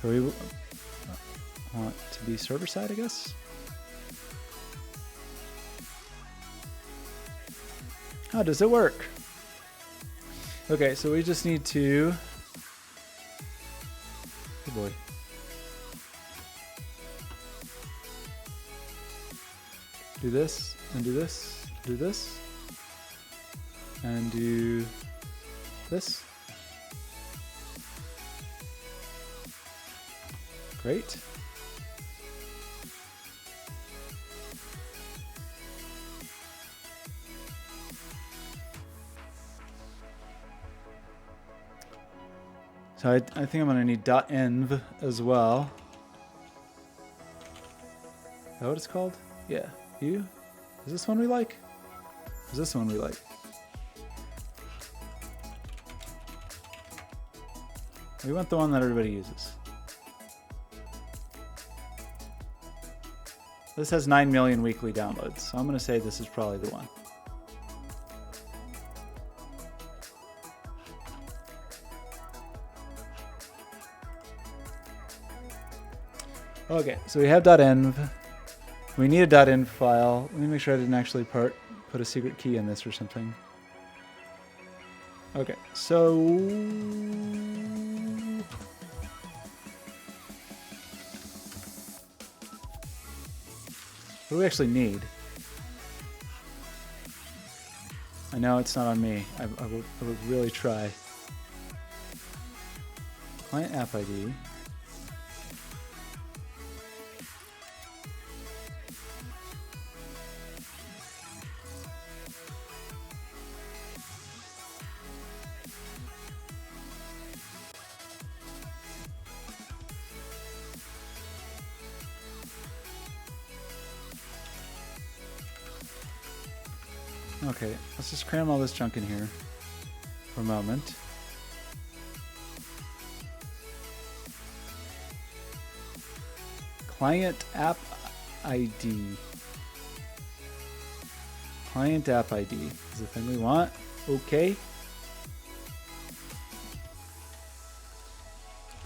So we want to be server side, I guess. How does it work? Okay, so we just need to, oh boy. Do this, and do this, do this, and do this. Great. So I think I'm going to need .env as well. Is that what it's called? Yeah. Is this one we like? Is this one we like? We want the one that everybody uses. This has 9 million weekly downloads, so I'm going to say this is probably the one. Okay, so we have .env. We need a .env file. Let me make sure I didn't actually put a secret key in this or something. Okay, so what do we actually need? I know it's not on me. I would really try. Client app ID. Okay, let's just cram all this junk in here for a moment. Client app ID. Client app ID is the thing we want. Okay.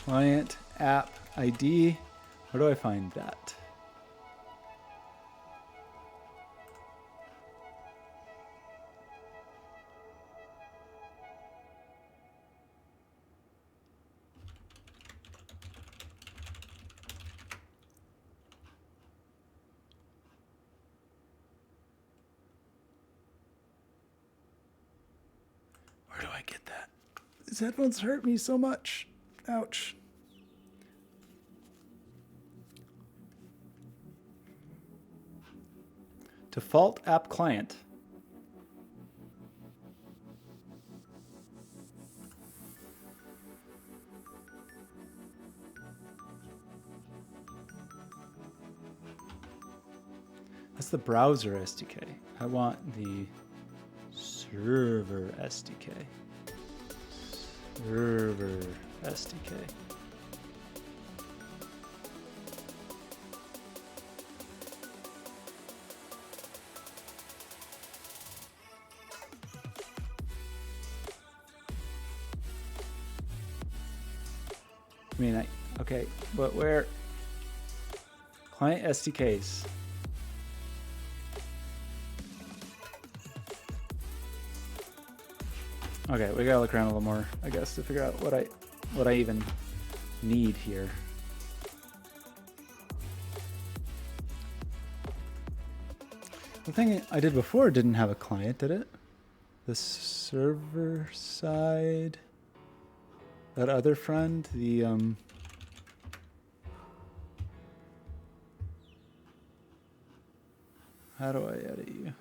Client app ID. Where do I find that? Where do I get that? These headphones hurt me so much. Ouch. Default app client. That's the browser SDK. I want the server SDK. Server SDK. I mean, okay, but where? Client SDKs. Okay, we gotta look around a little more, I guess, to figure out what I even need here. The thing I did before didn't have a client, did it? The server side. That other friend, the how do I edit you?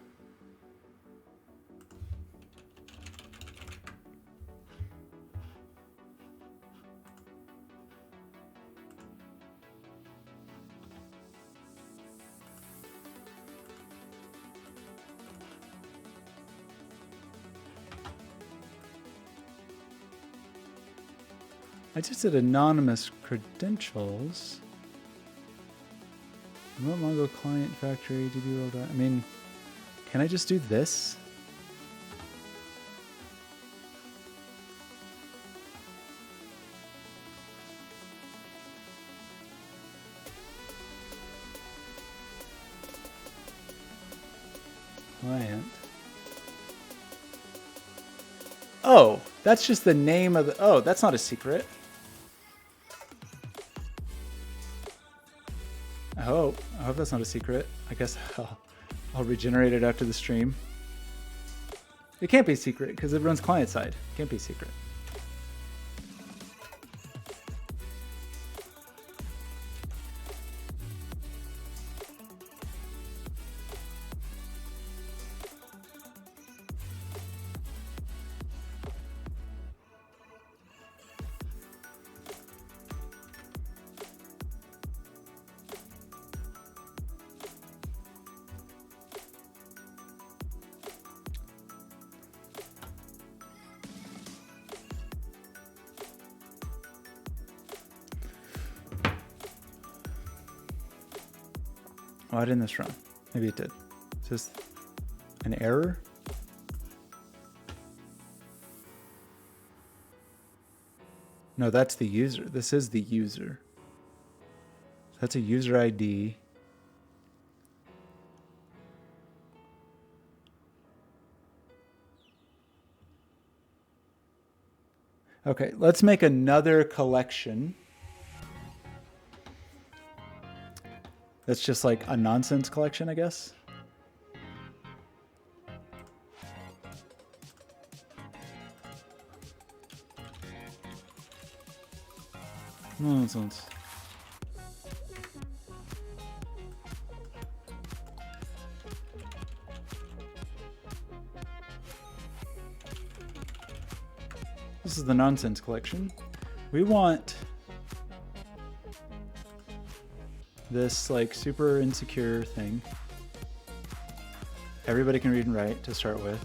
I just did anonymous credentials. Remote Mongo client factory, DB rolled out. I mean, can I just do this? Client. Oh, that's just the name of the... Oh, that's not a secret. I hope that's not a secret. I guess I'll regenerate it after the stream. It can't be secret because it runs client side. It can't be secret. Why didn't this run? Maybe it did. Is this an error? No, that's the user. This is the user. That's a user ID. Okay, let's make another collection. That's just like a nonsense collection, I guess. Nonsense. This is the nonsense collection. We want this like super insecure thing. Everybody can read and write to start with.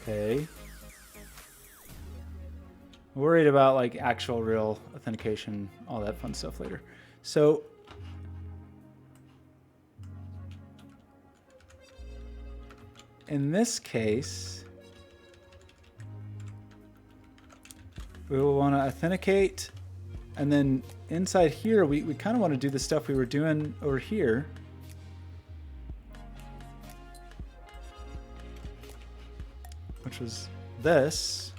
Okay. Worried about like actual real authentication, all that fun stuff later. So in this case, we will want to authenticate, and then inside here, we kind of want to do the stuff we were doing over here. Which was this.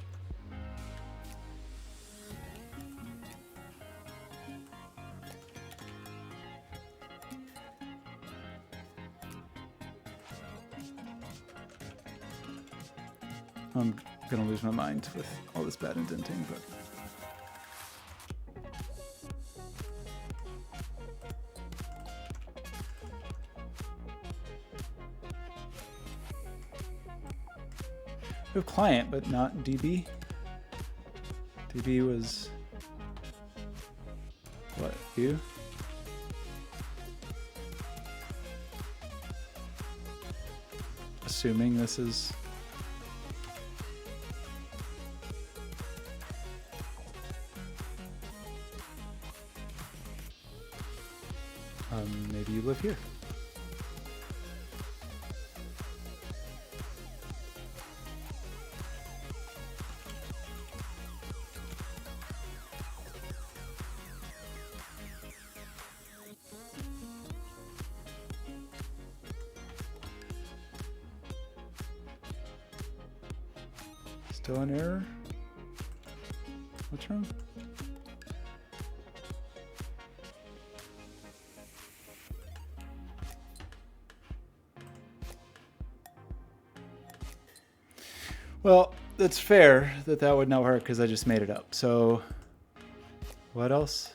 I'm gonna lose my mind with all this bad indenting, but we have client, but not DB. DB was what? You? Assuming this is maybe you live here. Still an error? What's wrong? Well, it's fair that that would not work because I just made it up. So what else?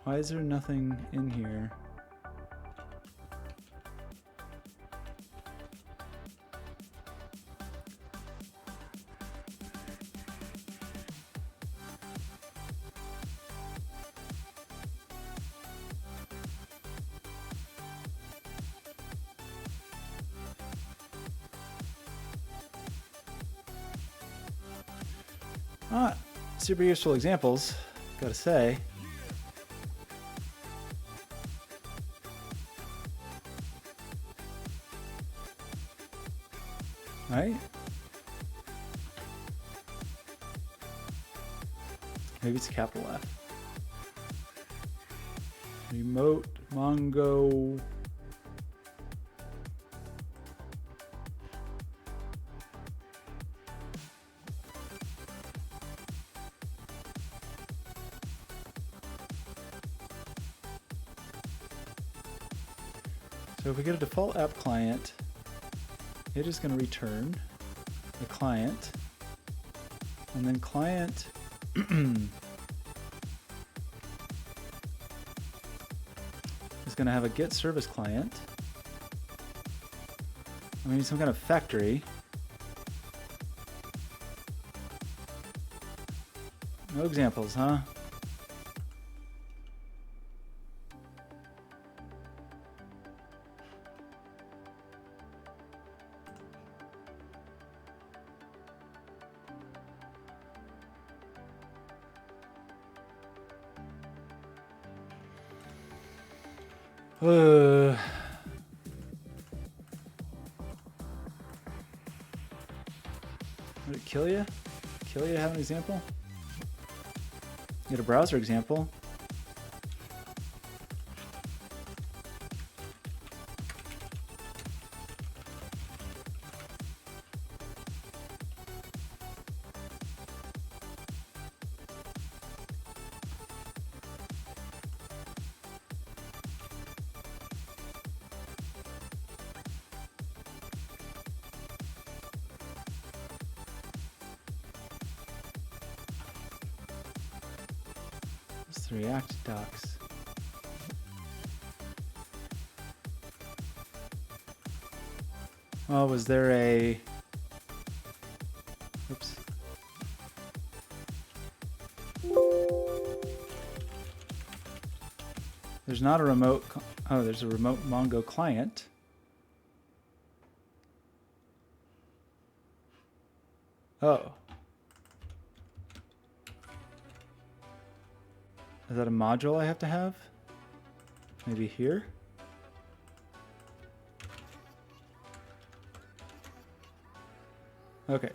Why is there nothing in here? Not super useful examples, gotta say. Right? Maybe it's a capital F. Remote Mongo. So if we get a default app client, it is going to return a client, and then client is going to have a get service client. I mean, some kind of factory. No examples, huh? Would it kill you? Kill you? Have an example? Get a browser example. It's the React docs. Oh, was there a... Oops. There's not a remote... Oh, there's a remote Mongo client. Oh. Is that a module I have to have? Maybe here? Okay.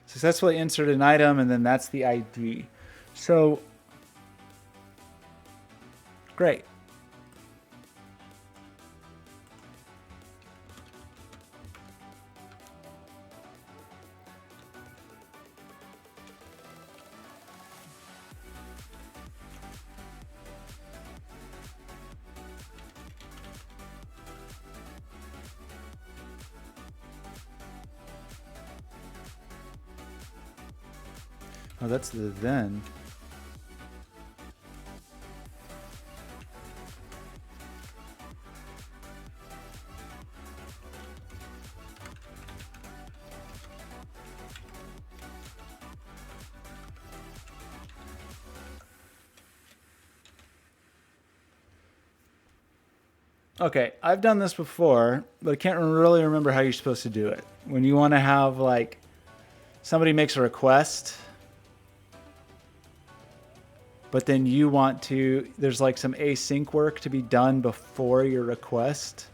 Successfully inserted an item, and then that's the ID. So, great. Oh, that's the then. Okay, I've done this before, but I can't really remember how you're supposed to do it. When you want to have, like, somebody makes a request, but then you want to, there's like some async work to be done before your request.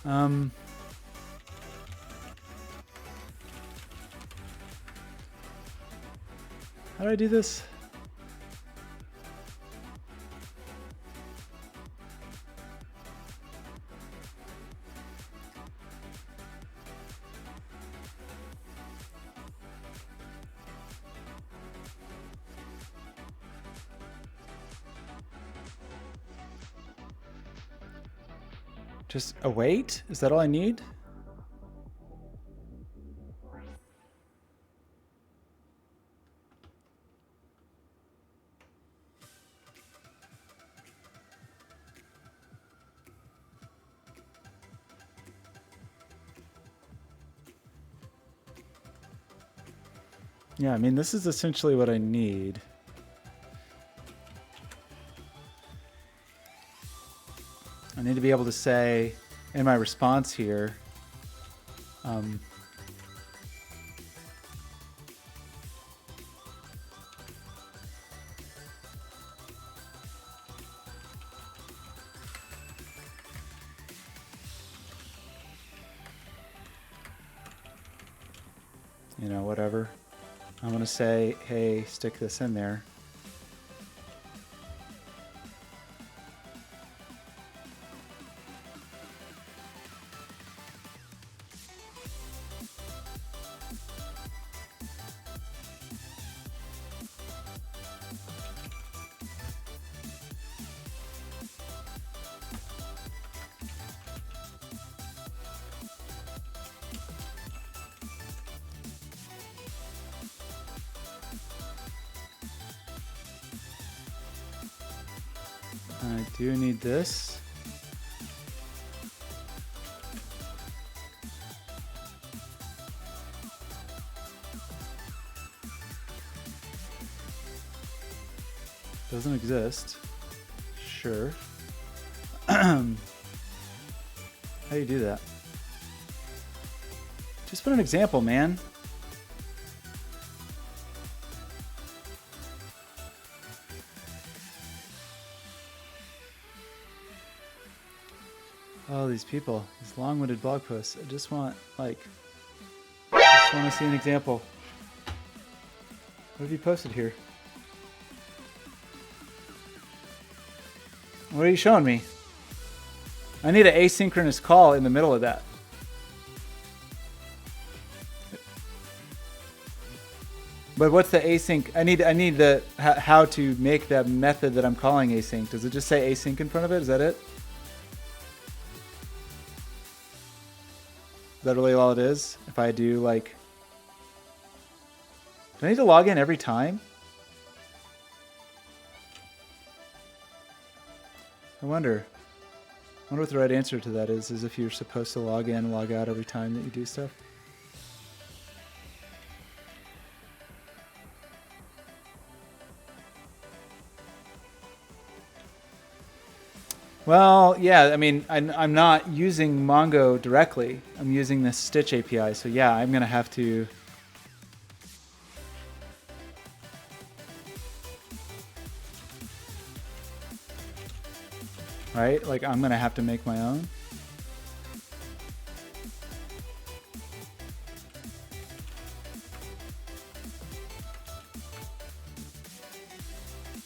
How do I do this? Just await? Is that all I need? Yeah, I mean, this is essentially what I need. I need to be able to say in my response here, you know, whatever. I'm going to say, hey, stick this in there. I do need this. Doesn't exist. Sure. How do you do that? Just put an example, man. Oh, these people, these long-winded blog posts. I just want, like, just want to see an example. What have you posted here? What are you showing me? I need an asynchronous call in the middle of that. But what's the async? I need the how to make that method that I'm calling async. Does it just say async in front of it? Is that it? Is that really all it is? If I do like, do I need to log in every time? I wonder what the right answer to that is if you're supposed to log in and log out every time that you do stuff. Well, yeah, I mean, I'm not using Mongo directly. I'm using this Stitch API. So yeah, I'm going to have to... Right? Like, I'm going to have to make my own.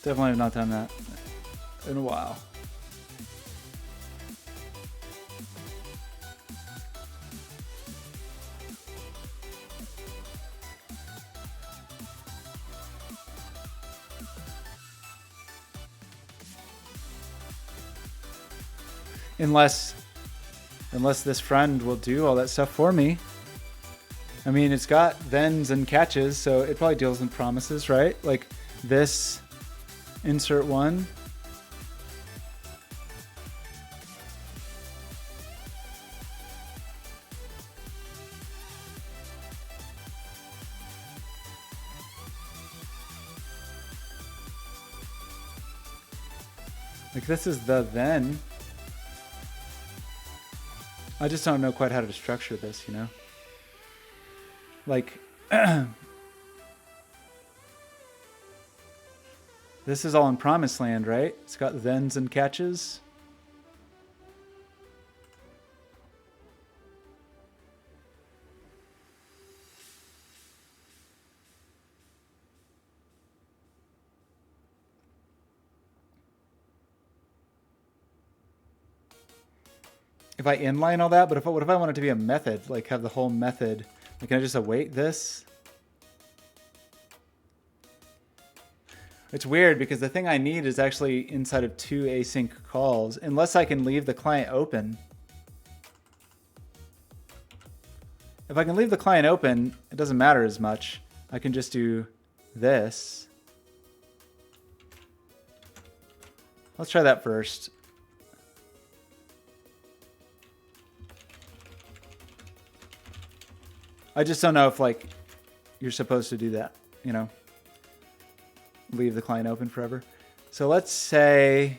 Definitely have not done that in a while. Unless this friend will do all that stuff for me. I mean, it's got thens and catches, so it probably deals in promises, right? Like this insert one. Like this is the then. I just don't know quite how to structure this, you know? Like, this is all in promised land, right? It's got thens and catches. if I inline all that, but what if I want it to be a method? Like have the whole method. Like, can I just await this? It's weird because the thing I need is actually inside of 2 async calls, unless I can leave the client open. If I can leave the client open, it doesn't matter as much. I can just do this. Let's try that first. I just don't know if like you're supposed to do that, you know? Leave the client open forever. So let's say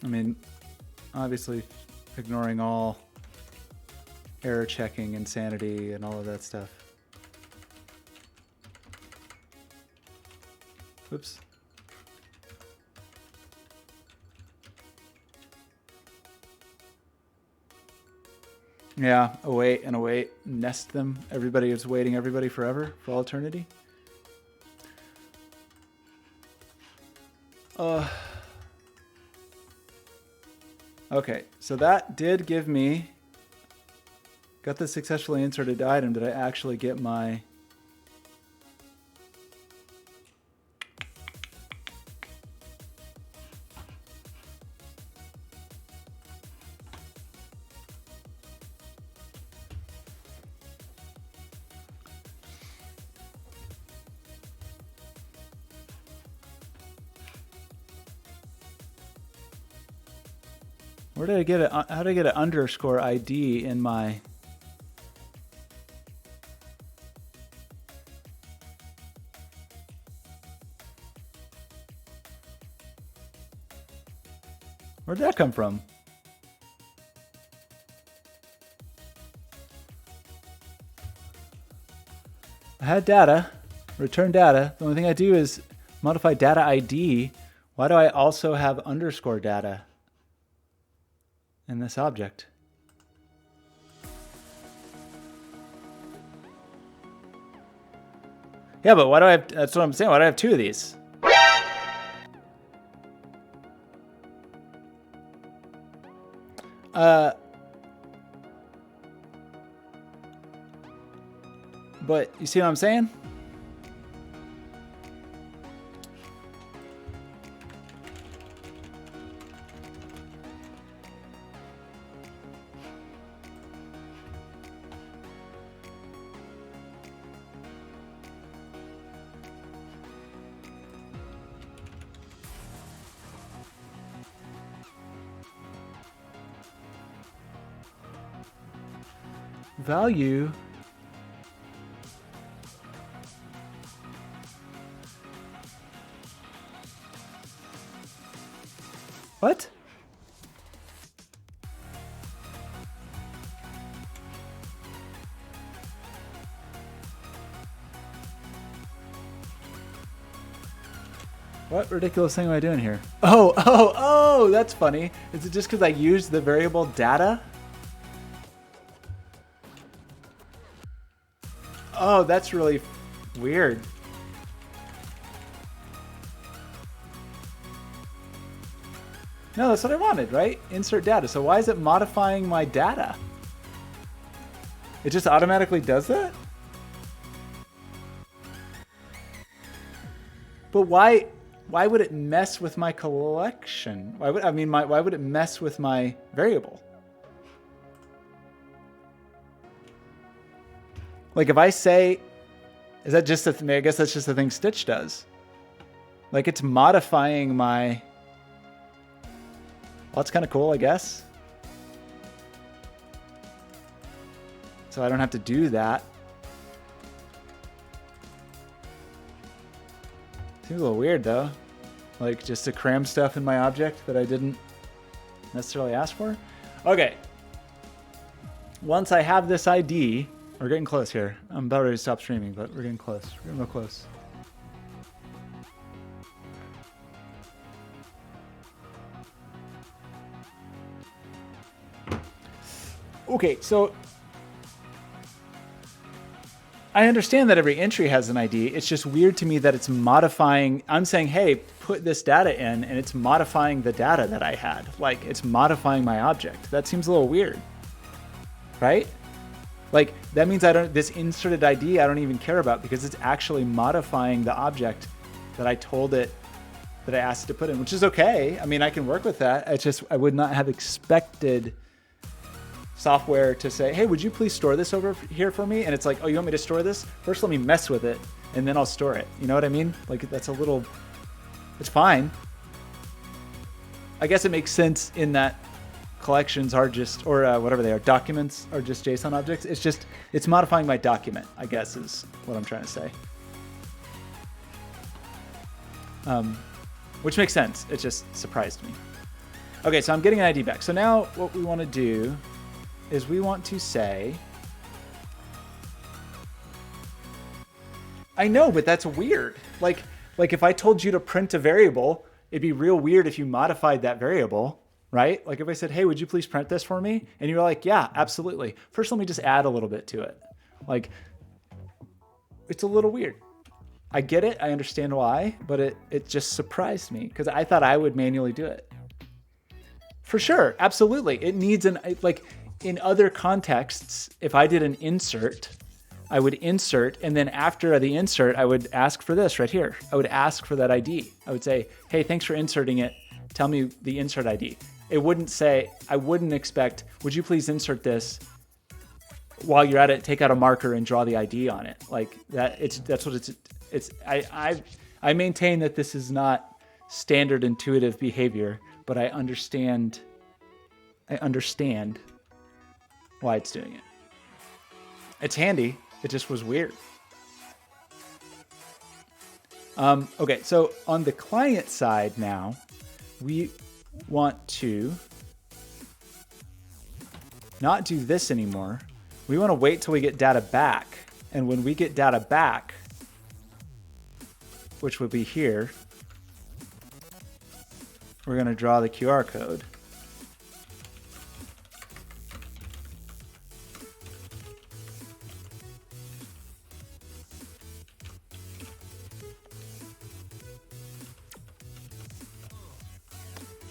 I mean, obviously ignoring all error checking, insanity, and all of that stuff. Oops. Yeah, await and await, nest them. Everybody is waiting, everybody forever, for all eternity. Okay, so that did give me, got the successfully inserted item. Did I actually get my, where did I get it? How did I get an underscore ID in my, where'd that come from? I had data, return data. The only thing I do is modify data ID. Why do I also have underscore data in this object? Yeah, but why do I have, that's what I'm saying. Why do I have 2 of these? But you see what I'm saying? Value. What? What ridiculous thing am I doing here? Oh, that's funny. Is it just because I used the variable data? Oh, that's really weird. No, that's what I wanted, right? Insert data. So why is it modifying my data? It just automatically does that? But why would it mess with my collection? Why would it mess with my variable? Like if I say, is that just a thing? I guess that's just the thing Stitch does. Like it's modifying my, well, that's kind of cool, I guess. So I don't have to do that. Seems a little weird though. Like just to cram stuff in my object that I didn't necessarily ask for. Okay. Once I have this ID, we're getting close here. I'm about ready to stop streaming, but we're getting close. We're getting real close. Okay, so I understand that every entry has an ID. It's just weird to me that it's modifying. I'm saying, hey, put this data in, and it's modifying the data that I had. Like, it's modifying my object. That seems a little weird, right? Like, that means this inserted ID I don't even care about because it's actually modifying the object that I told it, that I asked it to put in, which is okay. I mean, I can work with that. It's just, I would not have expected software to say, hey, would you please store this over here for me? And it's like, oh, you want me to store this? First, let me mess with it, and then I'll store it. You know what I mean? Like, that's a little, it's fine. I guess it makes sense in that collections are just, or whatever they are, documents are just JSON objects. It's just, it's modifying my document, I guess is what I'm trying to say. Which makes sense. It just surprised me. Okay, so I'm getting an ID back. So now what we want to do is we want to say, I know, but that's weird. Like if I told you to print a variable, it'd be real weird if you modified that variable, right? Like if I said, hey, would you please print this for me? And you're like, yeah, absolutely. First, let me just add a little bit to it. Like, it's a little weird. I get it. I understand why, but it just surprised me because I thought I would manually do it. For sure. Absolutely. It needs like in other contexts, if I did an insert, I would insert, and then after the insert, I would ask for this right here. I would ask for that ID. I would say, hey, thanks for inserting it. Tell me the insert ID. It wouldn't say, I wouldn't expect, would you please insert this? While you're at it, take out a marker and draw the ID on it. Like that, that's what it's I maintain that this is not standard intuitive behavior, but I understand why it's doing it. It's handy. It just was weird. Okay, so on the client side now, we want to not do this anymore. We want to wait till we get data back. And when we get data back, which would be here, we're going to draw the QR code.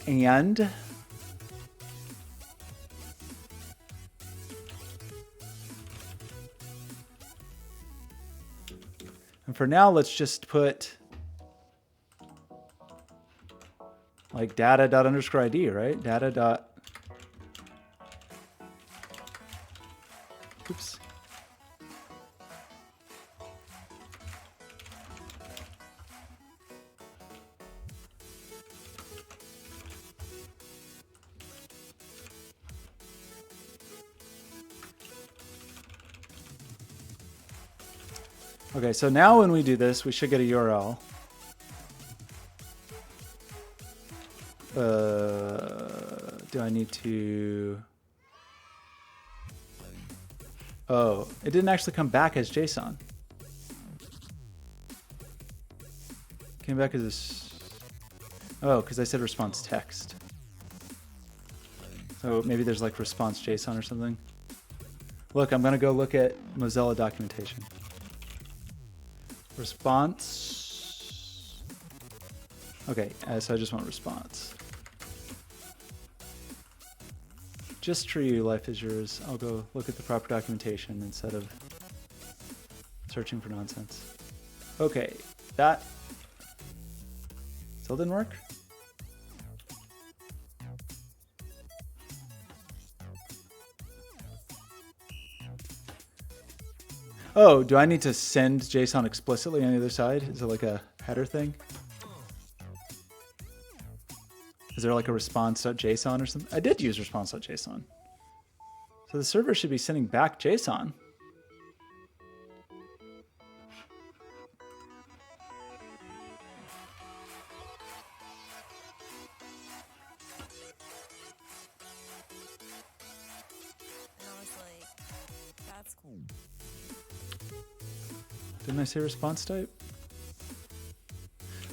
And for now, let's just put like data._ID, right? Data. Oops. Okay, so now when we do this, we should get a URL. Do I need to... Oh, it didn't actually come back as JSON. Came back as this... Oh, because I said response text. So maybe there's like response JSON or something. Look, I'm going to go look at Mozilla documentation. Response. Okay, so I just want response. Just for you, life is yours. I'll go look at the proper documentation instead of searching for nonsense. Okay, that still didn't work. Oh, do I need to send JSON explicitly on the other side? Is it like a header thing? Is there like a response.json or something? I did use response.json. So the server should be sending back JSON. Didn't I say response type?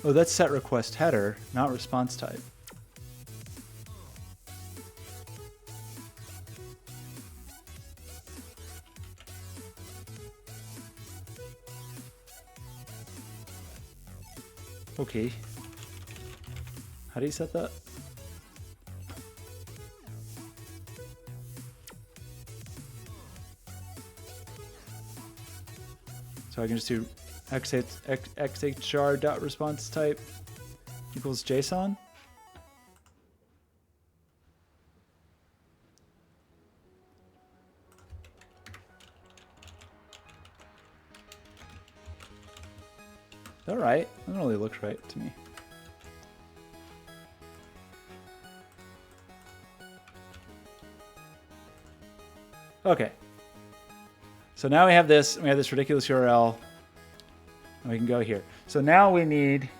Oh, that's set request header, not response type. Okay. How do you set that? So I can just do xhr.response type equals JSON. All right, that really looks right to me. Okay. So now we have this ridiculous URL, and we can go here. So now we need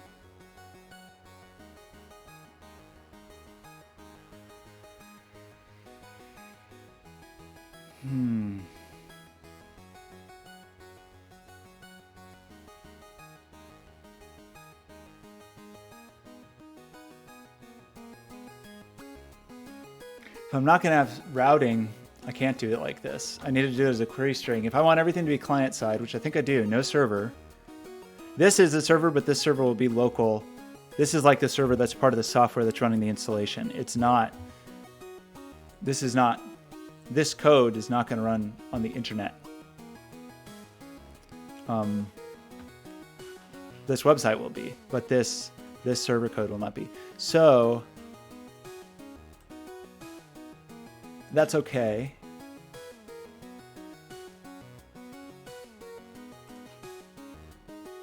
if I'm not going to have routing, I can't do it like this. I need to do it as a query string. If I want everything to be client side, which I think I do, no server. This is the server, but this server will be local. This is like the server that's part of the software that's running the installation. It's not, this code is not going to run on the internet. This website will be, but this server code will not be. So that's okay.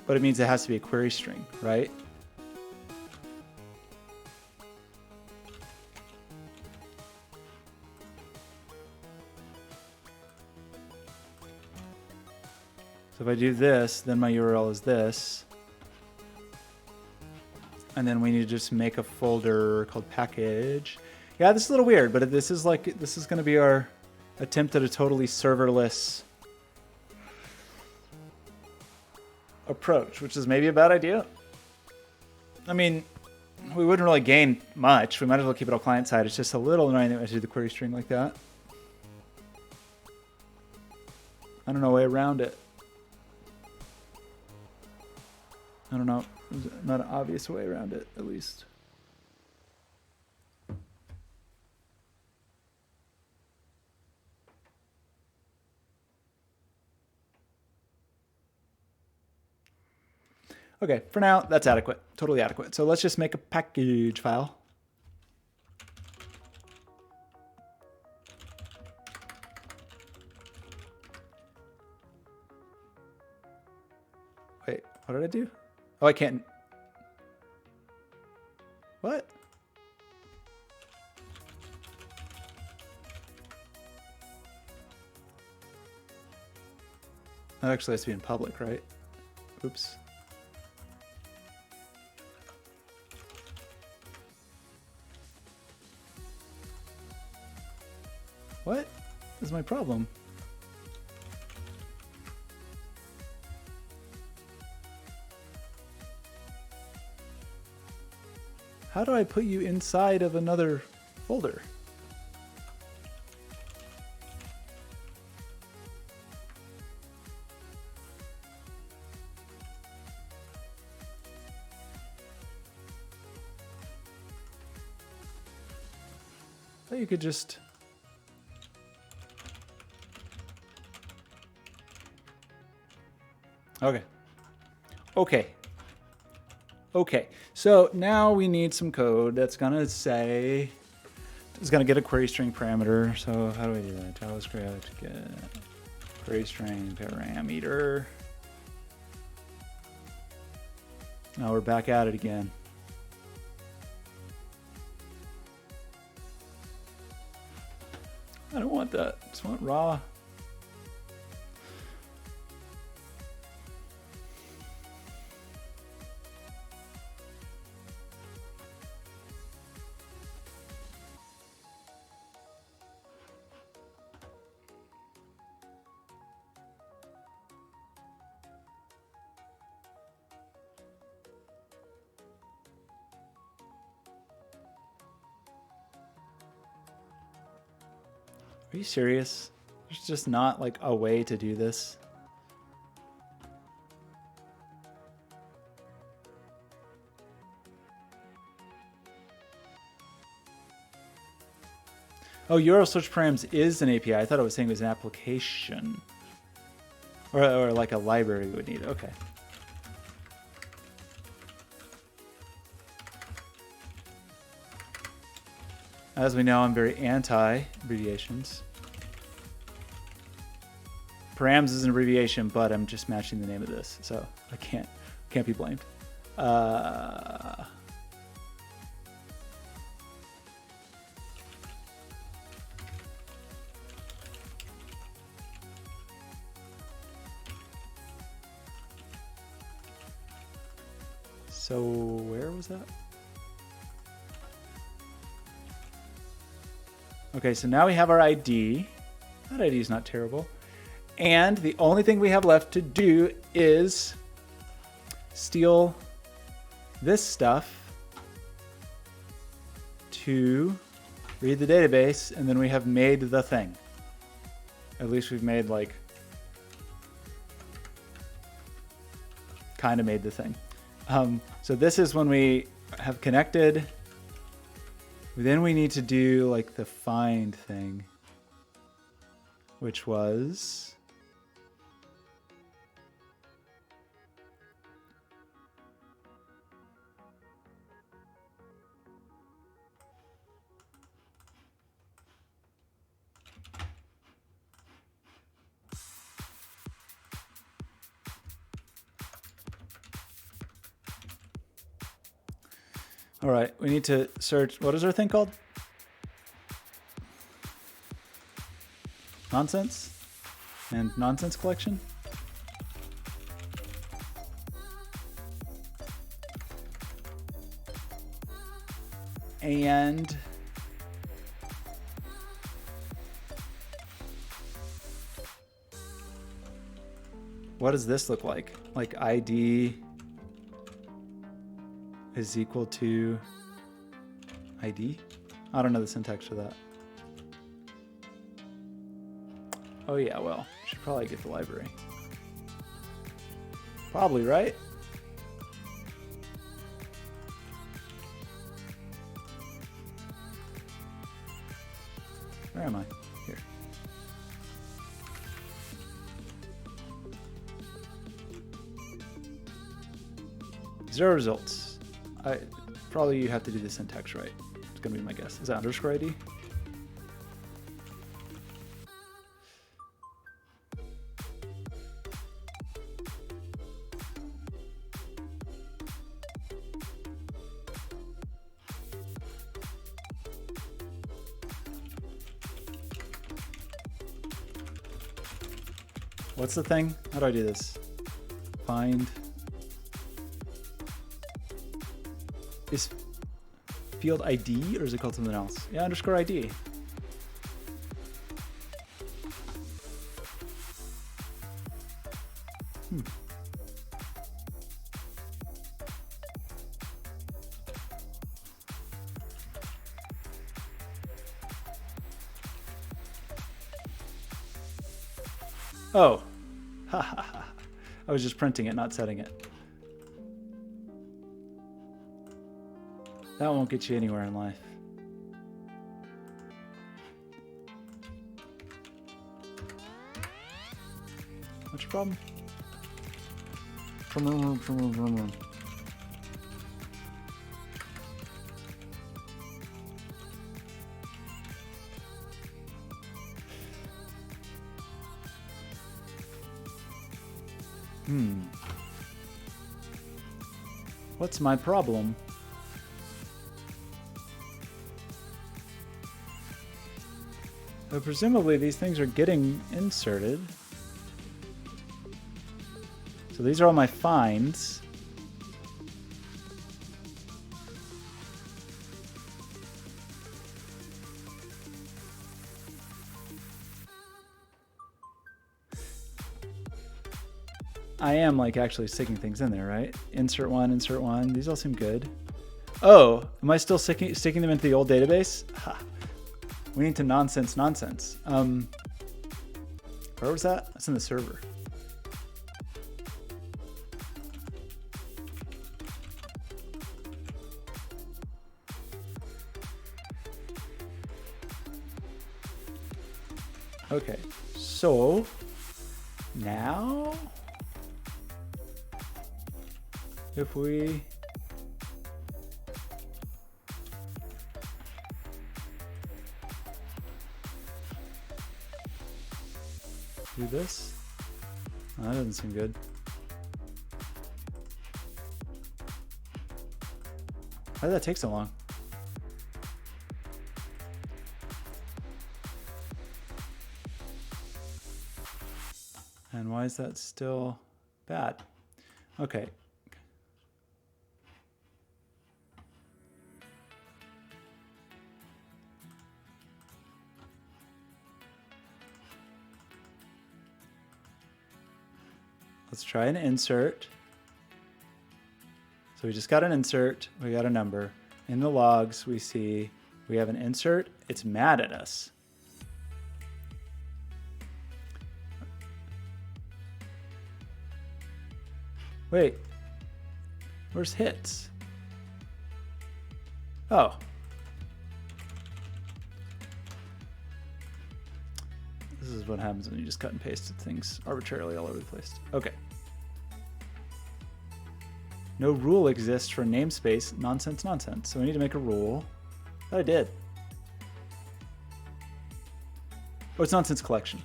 But it means it has to be a query string, right? So if I do this, then my URL is this. And then we need to just make a folder called package. Yeah, this is a little weird, but this is going to be our attempt at a totally serverless approach, which is maybe a bad idea. I mean, we wouldn't really gain much. We might as well keep it all client side. It's just a little annoying that we have to do the query string like that. I don't know a way around it. I don't know. There's not an obvious way around it, at least. Okay, for now, that's adequate. Totally adequate. So let's just make a package file. Wait, what did I do? Oh, I can't. What? That actually has to be in public, right? Oops. What is my problem? How do I put you inside of another folder? I thought you could just... Okay. Okay. Okay. So now we need some code that's going to say, it's going to get a query string parameter. So how do I do that? JavaScript get query string parameter. Now we're back at it again. I don't want that. I just want raw. Are you serious? There's just not like a way to do this. Oh, URL search params is an API. I thought it was saying it was an application. Or like a library we would need. Okay. As we know, I'm very anti-abbreviations. Params is an abbreviation, but I'm just matching the name of this, so I can't be blamed. So where was that? Okay, so now we have our ID. That ID is not terrible. And the only thing we have left to do is steal this stuff to read the database, and then we have made the thing. At least we've made, like, kind of made the thing. So this is when we have connected. Then we need to do like the find thing, which was all right, we need to search. What is our thing called? Nonsense and nonsense collection. And what does this look like? Like ID is equal to ID? I don't know the syntax for that. Oh yeah, well, should probably get the library. Probably, right? Where am I? Here. Zero results. Probably you have to do the syntax right. It's gonna be my guess. Is that underscore ID? What's the thing? How do I do this? Find. Is field ID or is it called something else? Yeah, underscore ID. Oh, I was just printing it, not setting it. That won't get you anywhere in life. What's your problem? What's my problem? So presumably these things are getting inserted. So these are all my finds. I am like actually sticking things in there, right? Insert one, insert one. These all seem good. Oh, am I still sticking them into the old database? Ha. We need to nonsense. Where was that? That's in the server. Okay, so now if we do this, oh, that doesn't seem good. Why did that take so long? And why is that still bad? Okay. Let's try an insert. So we just got an insert, we got a number. In the logs, we see we have an insert, it's mad at us. Wait, where's hits? Oh. This is what happens when you just cut and paste things arbitrarily all over the place. Okay. No rule exists for namespace, nonsense, nonsense. So we need to make a rule. That I did. Oh, it's nonsense collection.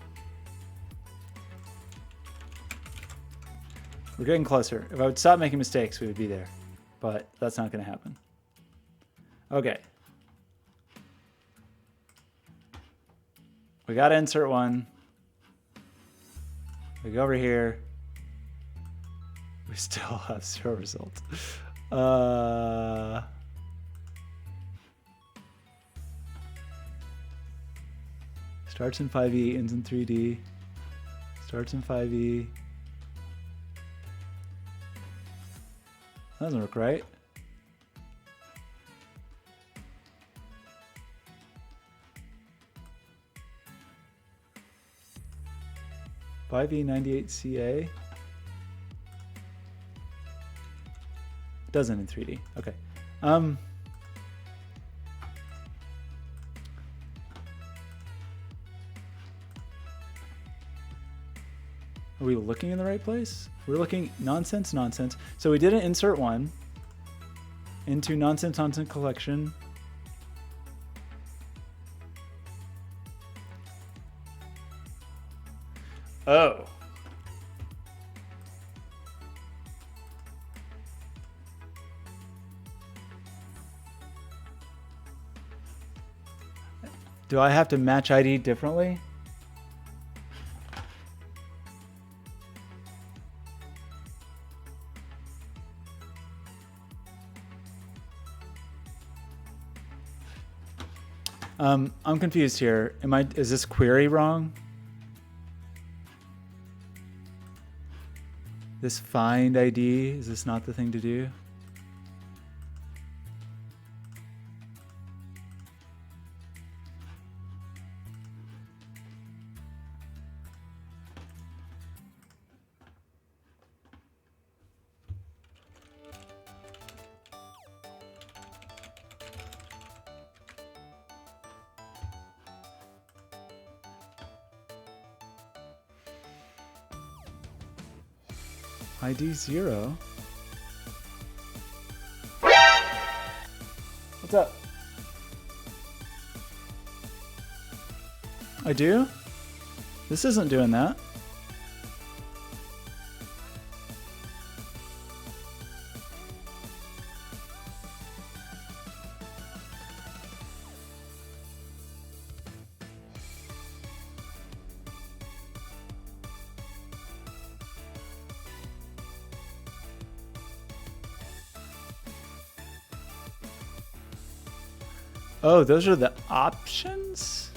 We're getting closer. If I would stop making mistakes, we would be there. But that's not going to happen. Okay. We got to insert one. We go over here. We still have 0 results. Starts in 5e, ends in 3D. Starts in 5e. That doesn't work right. .5e98CA. Doesn't in 3D. Okay. Are we looking in the right place? We're looking nonsense, nonsense. So we did an insert one into nonsense, nonsense collection. Oh. Do I have to match ID differently? I'm confused here. Is this query wrong? This find ID, is this not the thing to do? ID 0. What's up? I do? This isn't doing that. Oh, those are the options?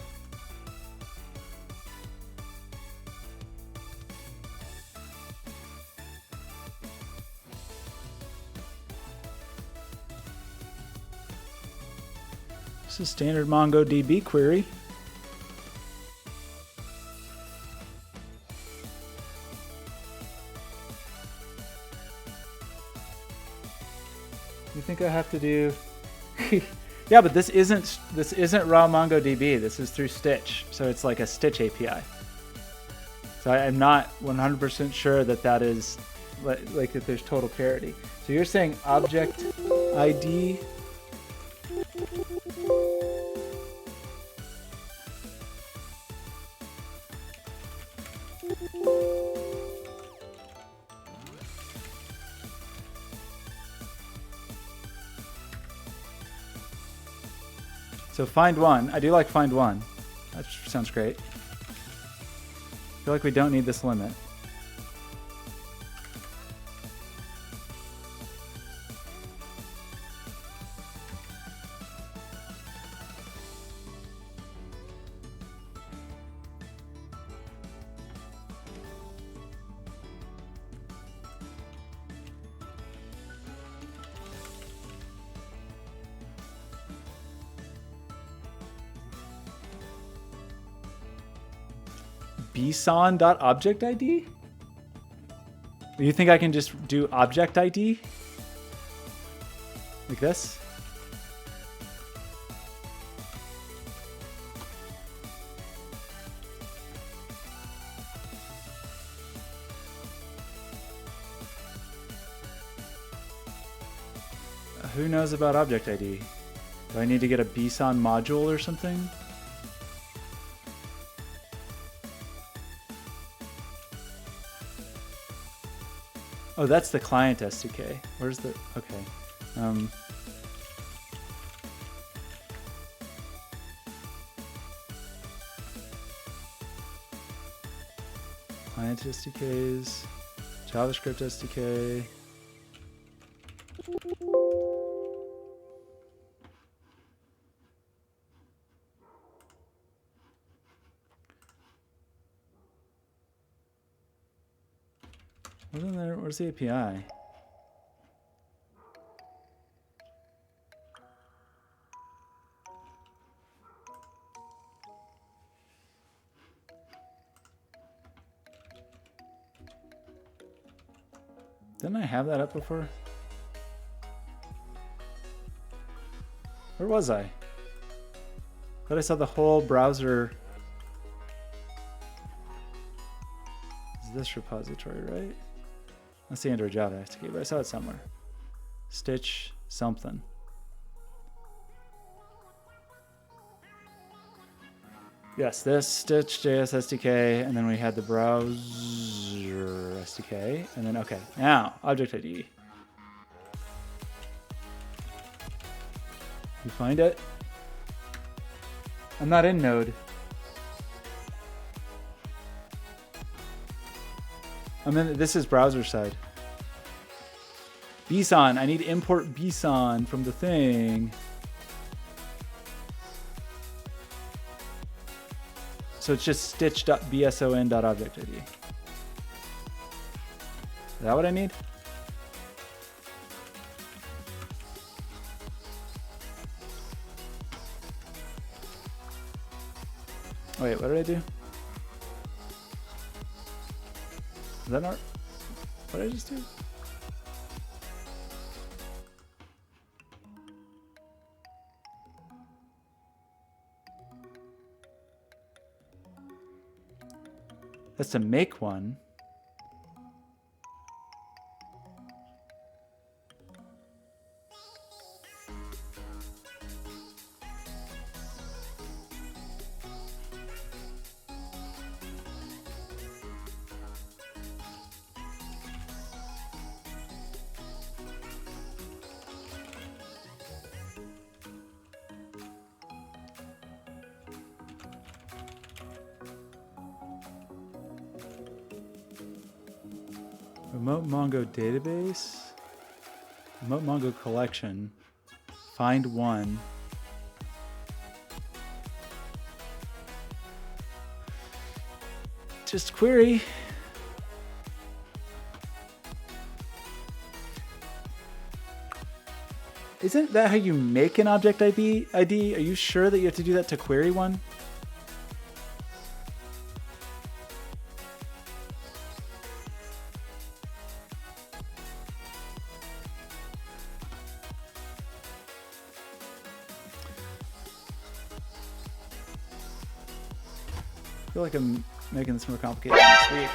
This is standard MongoDB query. You think I have to do... Yeah, but this isn't raw MongoDB. This is through Stitch, so it's like a Stitch API. So I'm not 100% sure that is like that there's total parity. So you're saying object ID. So find one. I do like find one. That sounds great. I feel like we don't need this limit. bson.objectID? You think I can just do object ID? Like this? Who knows about object ID? Do I need to get a bson module or something? Oh, that's the client SDK. Where's the, okay. Client SDKs, JavaScript SDK. Wasn't there, where's the API? Didn't I have that up before? Where was I? Thought I saw the whole browser. Is this repository, right? That's the Android Java SDK, but I saw it somewhere. Stitch something. Yes, this Stitch.js SDK, and then we had the browser SDK, and then, okay, now, object ID. You find it? I'm not in Node. This is browser side. bson, I need to import bson from the thing. So it's just stitch.bson.objectID. Is that what I need? Wait, what did I do? Is that not, what did I just do? That's to make one. Remote Mongo database, remote Mongo collection, find one. Just query. Isn't that how you make an object ID? Are you sure that you have to do that to query one? I feel like I'm making this more complicated than it's sweet.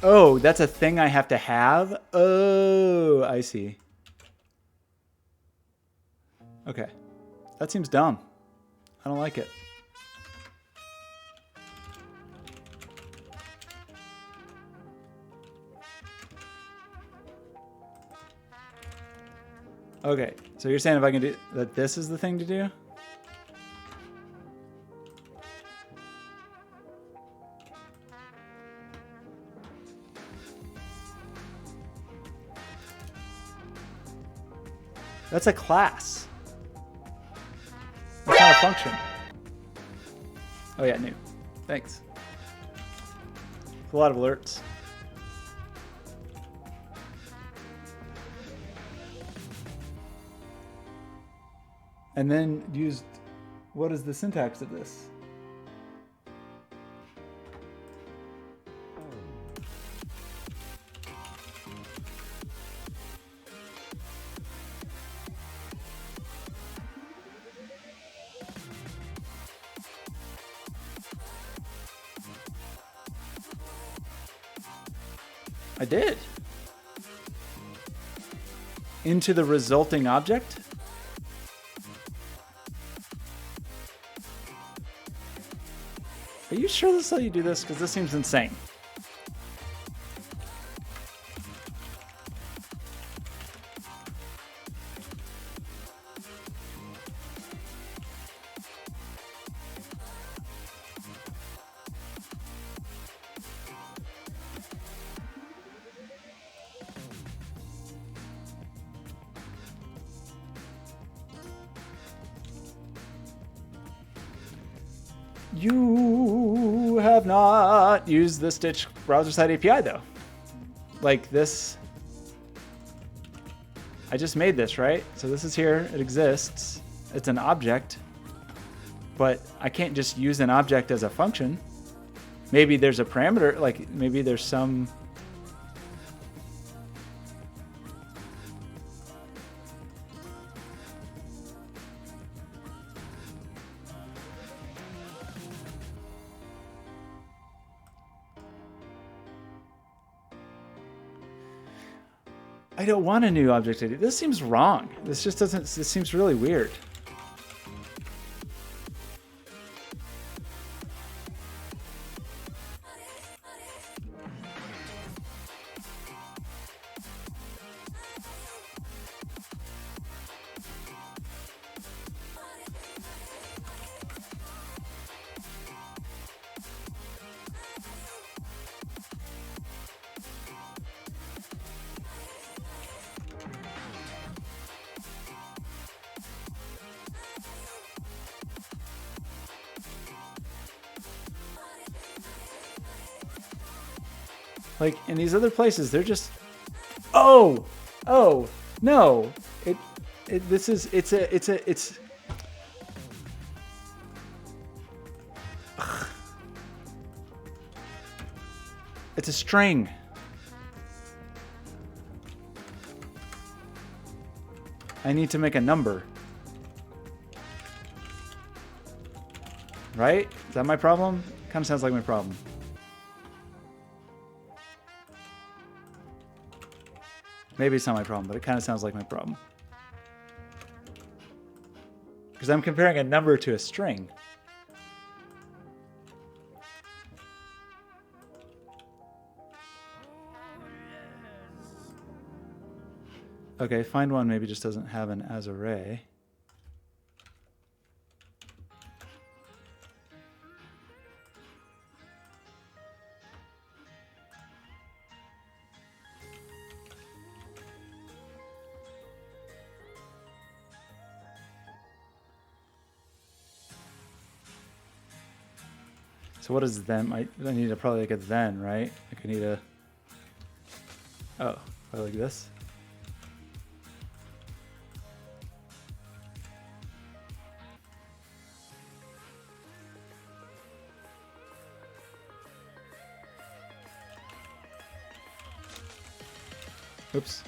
Oh, that's a thing I have to have? Oh, I see. Okay. That seems dumb. I don't like it. Okay, so you're saying if I can do that, this is the thing to do? That's a class. That's not a function. Oh yeah, new. Thanks. A lot of alerts. And then used, what is the syntax of this? I did. Into the resulting object? Are you sure this is how you do this? Because this seems insane. You have not used the Stitch browser side API though. Like this, I just made this, right? So this is here, it exists. It's an object, but I can't just use an object as a function. Maybe there's a parameter, like maybe there's some, I don't want a new object ID. This seems wrong. This just doesn't, this seems really weird. Like in these other places, they're just, oh, no, it's a string. I need to make a number. Right? Is that my problem? Kind of sounds like my problem. Maybe it's not my problem, but it kind of sounds like my problem. Because I'm comparing a number to a string. Okay, find one maybe just doesn't have an as array. So what is then? I need to probably like a then, right? Like I need a, oh, like this. Oops.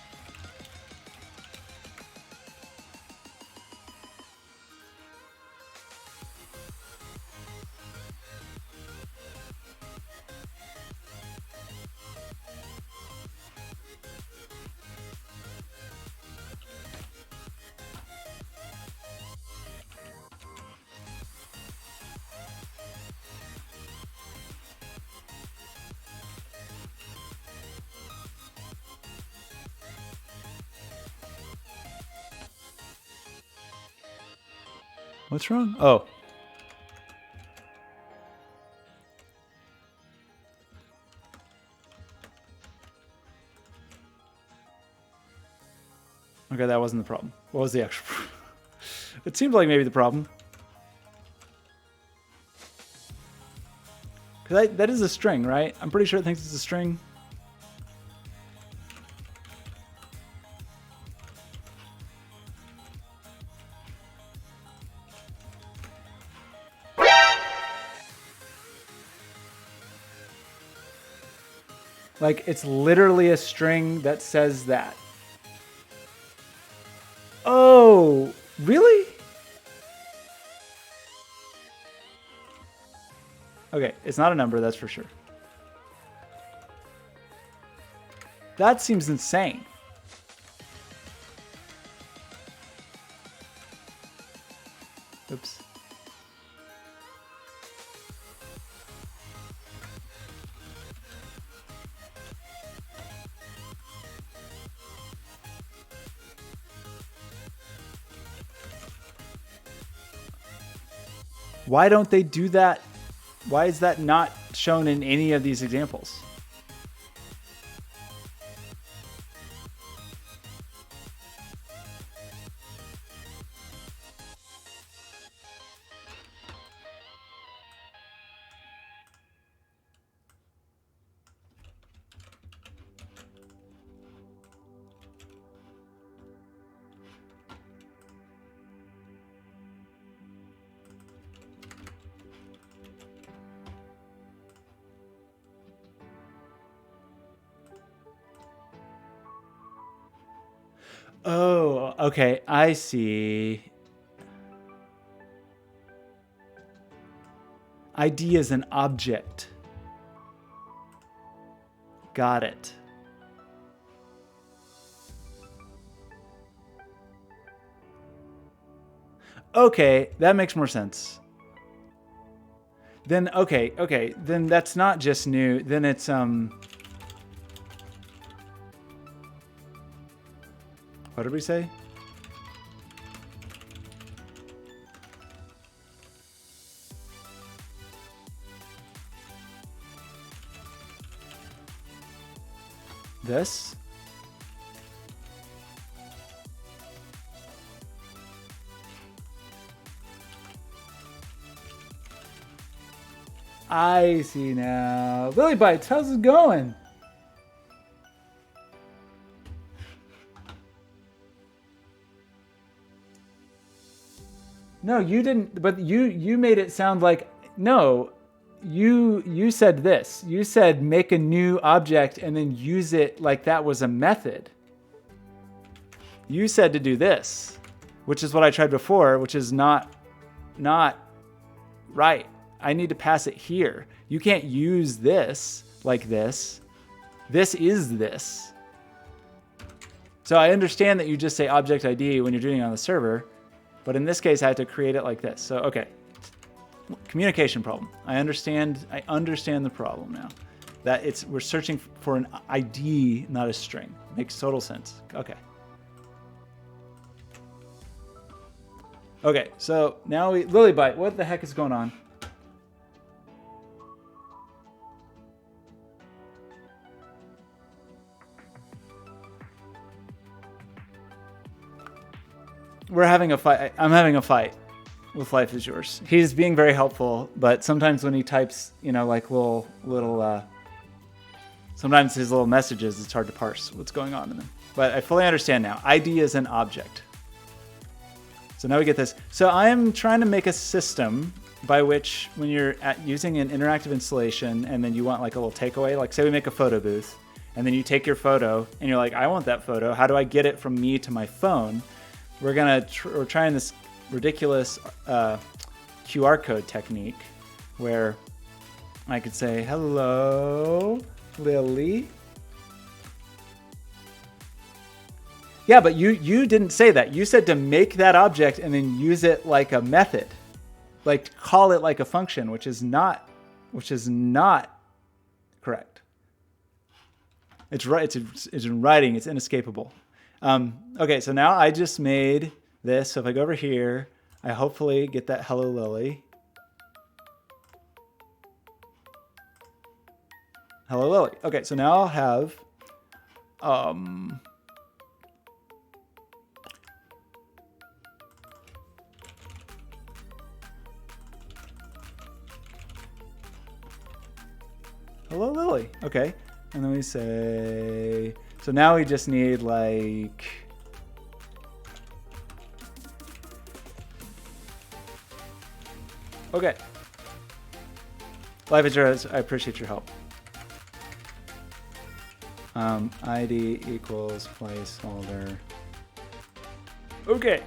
What's wrong? Oh. Okay, that wasn't the problem. What was the actual problem? It seemed like maybe the problem. Because that is a string, right? I'm pretty sure it thinks it's a string. Like, it's literally a string that says that. Oh, really? Okay, it's not a number, that's for sure. That seems insane. Oops. Why don't they do that? Why is that not shown in any of these examples? Oh, okay, I see. ID is an object. Got it. Okay, that makes more sense. Then, okay, then that's not just new, then it's, what did we say? This? I see now. Lily Bites, how's it going? No, you didn't, but you made it sound like, no, you said this. You said make a new object and then use it like that was a method. You said to do this, which is what I tried before, which is not right. I need to pass it here. You can't use this like this. This is this. So I understand that you just say object ID when you're doing it on the server, but in this case I had to create it like this. So, okay. Communication problem. I understand the problem now. That we're searching for an ID, not a string. Makes total sense. Okay. Okay, so now Lilybite, what the heck is going on? We're having a fight. I'm having a fight with Life is Yours. He's being very helpful, but sometimes when he types, you know, like little sometimes his little messages, it's hard to parse what's going on in them. But I fully understand now. ID is an object. So now we get this. So I am trying to make a system by which when you're using an interactive installation and then you want like a little takeaway, like say we make a photo booth and then you take your photo and you're like, I want that photo. How do I get it from me to my phone? We're trying this ridiculous QR code technique where I could say, hello, Lily. Yeah, but you didn't say that. You said to make that object and then use it like a method, like call it like a function, which is not correct. It's right. It's in writing. It's inescapable. Okay, so now I just made this. So if I go over here, I hopefully get that hello Lily. Hello Lily. Okay, so now I'll have hello Lily. Okay. And then we say, so now we just need like, okay. Life is yours. I appreciate your help. ID equals placeholder. Okay.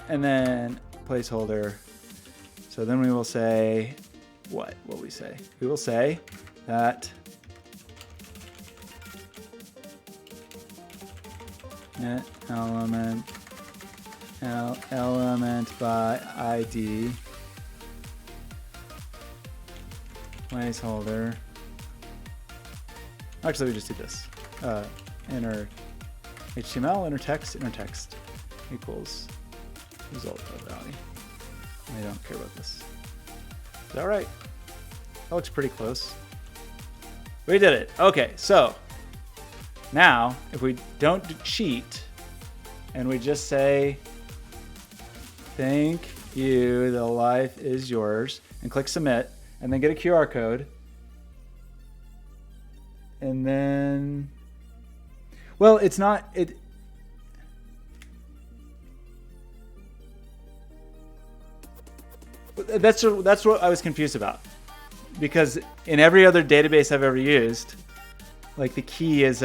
And then placeholder. So then we will say, what will we say? We will say that net element by ID placeholder. Actually, we just do this. Inner HTML, inner text equals result of value. I don't care about this. Is that right? That looks pretty close. We did it. Okay, so now if we don't cheat and we just say, thank you, the life is yours, and click submit, and then get a QR code. And then, well, it's not, that's what I was confused about. Because in every other database I've ever used, like the key is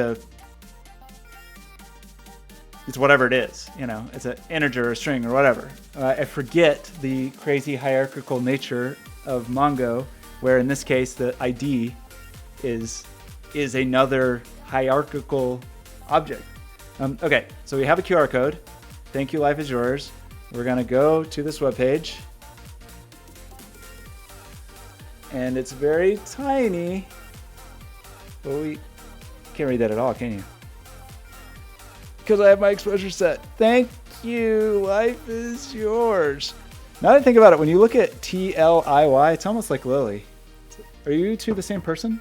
it's whatever it is, you know, it's an integer or a string or whatever. I forget the crazy hierarchical nature of Mongo, where in this case the ID is another hierarchical object. Okay, so we have a QR code. Thank you, life is yours. We're gonna go to this webpage. And it's very tiny, but we can't read that at all, can you? Because I have my exposure set. Thank you, life is yours. Now that I think about it, when you look at TLIY, it's almost like Lily. Are you two the same person?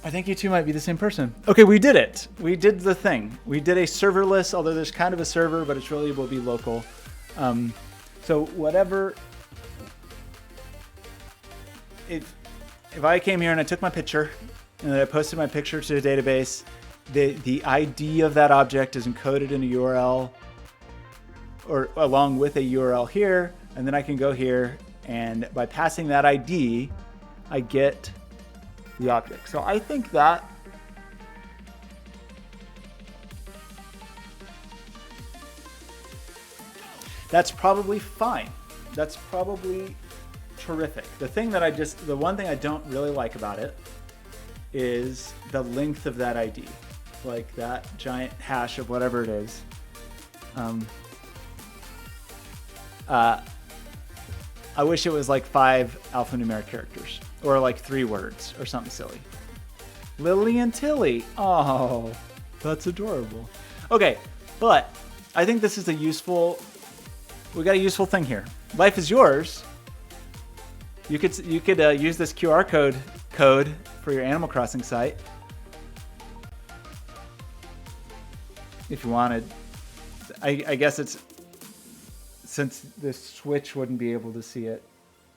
I think you two might be the same person. Okay, we did it. We did the thing. We did a serverless, although there's kind of a server, but it's really will be local. So whatever, if I came here and I took my picture and then I posted my picture to a database, the ID of that object is encoded in a URL or along with a URL here, and then I can go here and by passing that ID, I get the object. So I think that that's probably fine. That's probably terrific. The one thing I don't really like about it is the length of that ID, like that giant hash of whatever it is. I wish it was like 5 alphanumeric characters or like 3 words or something silly. Lily and Tilly. Oh, that's adorable. Okay, but I think this is we got a useful thing here. Life is yours. You could use this QR code for your Animal Crossing site if you wanted. I guess it's since the Switch wouldn't be able to see it.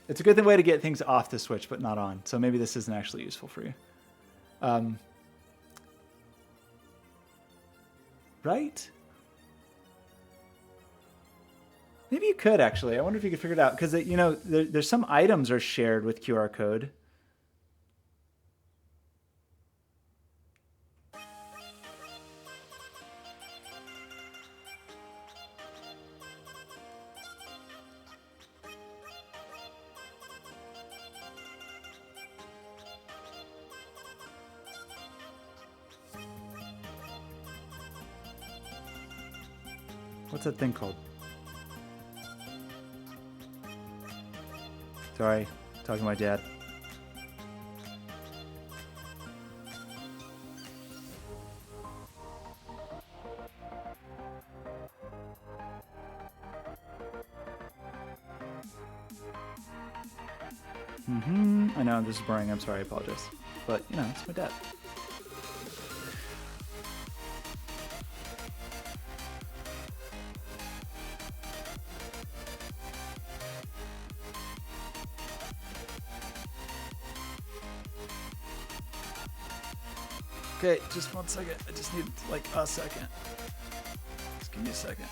It's a good way to get things off the Switch but not on. So maybe this isn't actually useful for you. Right? Maybe you could actually. I wonder if you could figure it out because you know there's some items are shared with QR code. What's that thing called? Sorry, talking to my dad. I know this is boring. I'm sorry. I apologize. But, you know, it's my dad. Okay, just 1 second. I just need like a second. Just give me a second.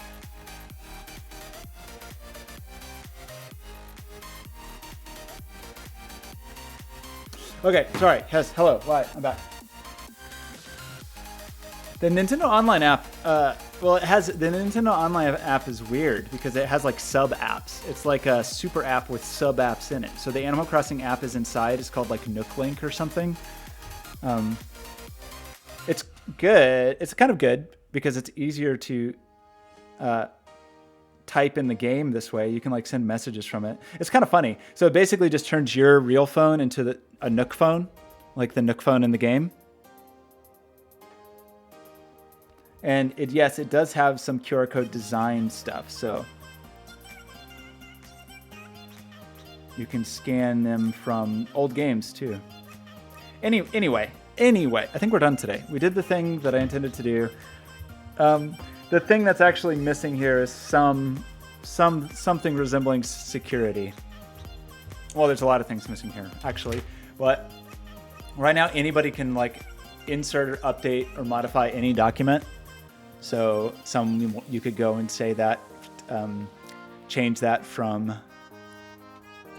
Okay, sorry. Yes, hello. Why? I'm back. The Nintendo Online app, well, it has, the Nintendo Online app is weird because it has like sub apps. It's like a super app with sub apps in it. So the Animal Crossing app is inside. It's called like Nook Link or something. It's good. It's kind of good because it's easier to type in the game this way. You can like send messages from it. It's kind of funny. So it basically just turns your real phone into a Nook phone, like the Nook phone in the game. And yes, it does have some QR code design stuff. So you can scan them from old games too. Anyway, I think we're done today. We did the thing that I intended to do. The thing that's actually missing here is something resembling security. Well, there's a lot of things missing here, actually. But right now, anybody can like insert or update or modify any document. So you could go and say that, change that from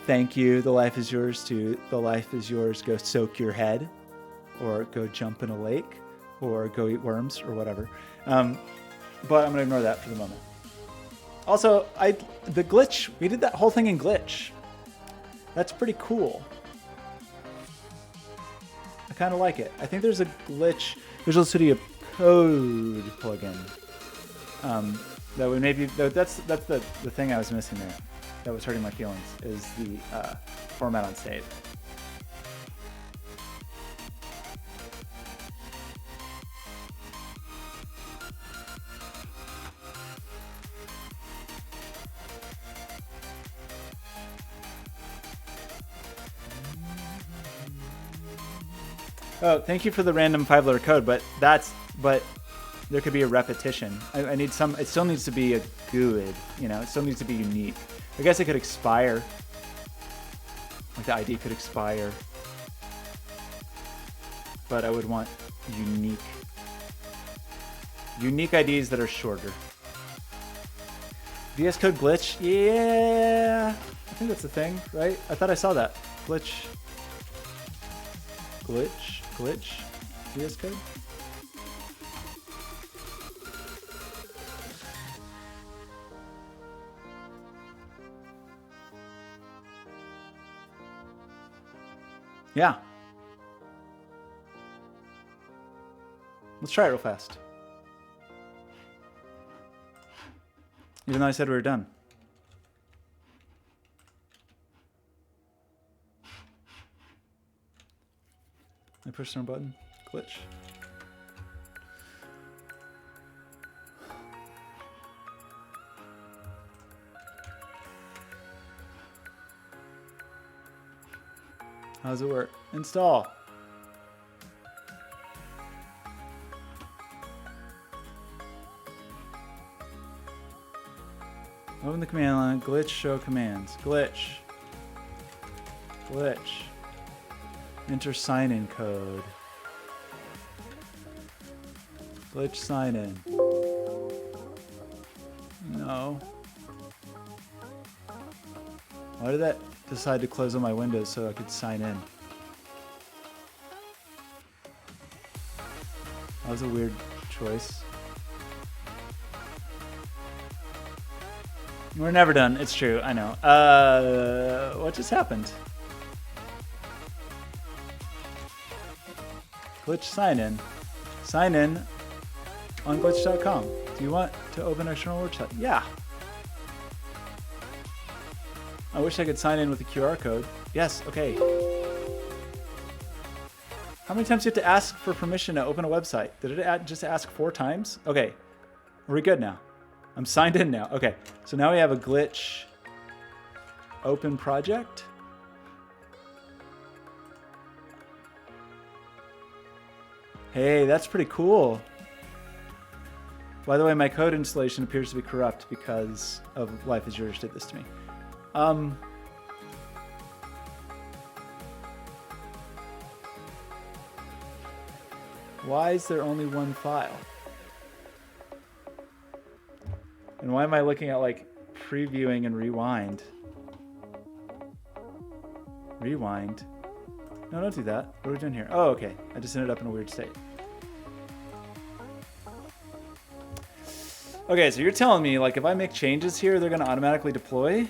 "Thank you, the life is yours" to "The life is yours, go soak your head," or "Go jump in a lake," or "Go eat worms," or whatever. But I'm gonna ignore that for the moment. Also, the glitch, we did that whole thing in glitch. That's pretty cool. I kind of like it. I think there's a glitch, Visual Studio Code plugin. That would maybe, that's the thing I was missing there. That was hurting my feelings, is the format on save. Oh, thank you for the random 5-letter code, but there could be a repetition. I need some. It still needs to be a good, it still needs to be unique. I guess it could expire. Like the ID could expire. But I would want unique IDs that are shorter. VS Code glitch? Yeah, I think that's a thing, right? I thought I saw that. Glitch, VS Code? Yeah. Let's try it real fast. Even though I said we were done. I pushed the wrong button. Glitch. How does it work? Install. Open the command line. Glitch. Show commands. Glitch. Enter sign-in code. Glitch sign-in. No. Why did that decide to close all my windows so I could sign in? That was a weird choice. We're never done. It's true. I know. What just happened? Glitch sign in. Sign in on glitch.com. Do you want to open an external website? Yeah. I wish I could sign in with a QR code. Yes, okay. How many times do you have to ask for permission to open a website? Did it just ask 4 times? Okay. Are we good now? I'm signed in now. Okay. So now we have a glitch open project. Hey, that's pretty cool. By the way, my code installation appears to be corrupt because of Life is Yours did this to me. Why is there only one file? And why am I looking at like previewing and rewind? Rewind? No, don't do that. What are we doing here? Oh, okay. I just ended up in a weird state. Okay, so you're telling me like if I make changes here, they're going to automatically deploy?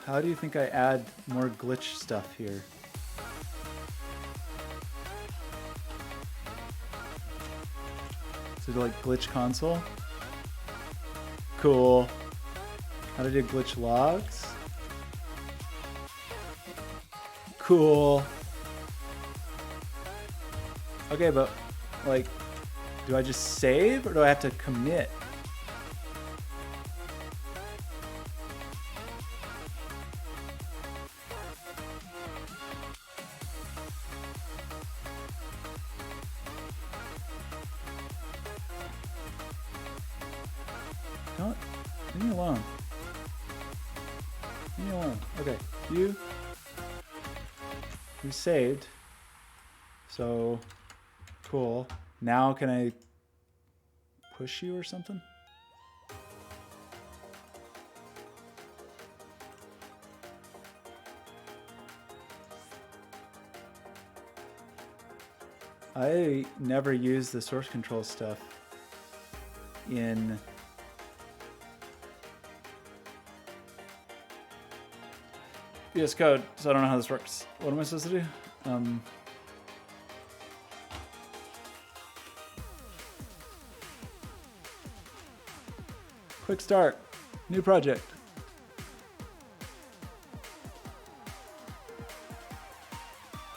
How do you think I add more glitch stuff here? So like glitch console? Cool. How to do glitch logs? Cool. Okay, but like, do I just save or do I have to commit? Don't, leave me alone. Leave me alone. Okay, you saved. So, cool. Now can I push you or something? I never use the source control stuff in VS Code, so I don't know how this works. What am I supposed to do? Quick start, new project.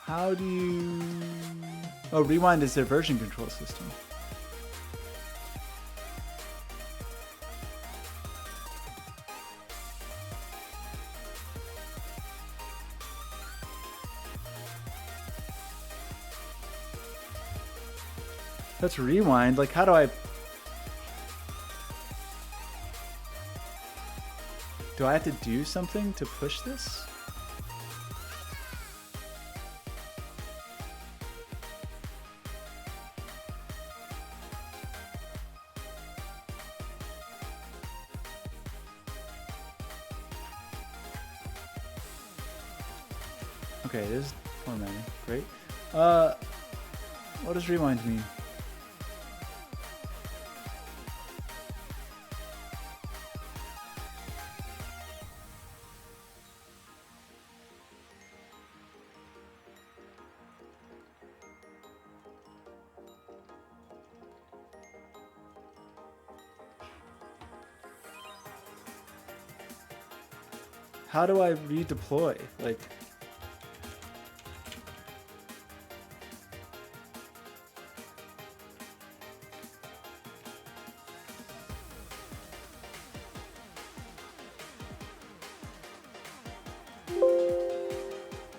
How do you... Oh, rewind is their version control system. That's rewind. Like, how do I... Do I have to do something to push this? Okay, it is formatting. Great. What does rewind mean? How do I redeploy? Like...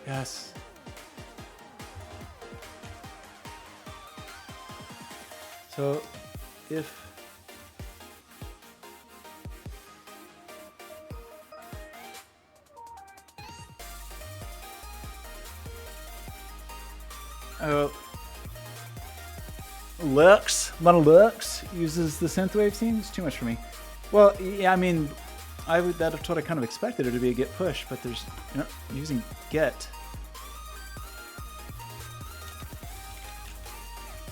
Yes. So, if... Lux uses the synthwave scene. It's too much for me. Well, yeah, I mean, that's what I kind of expected it to be, a get push, but there's, you know, using get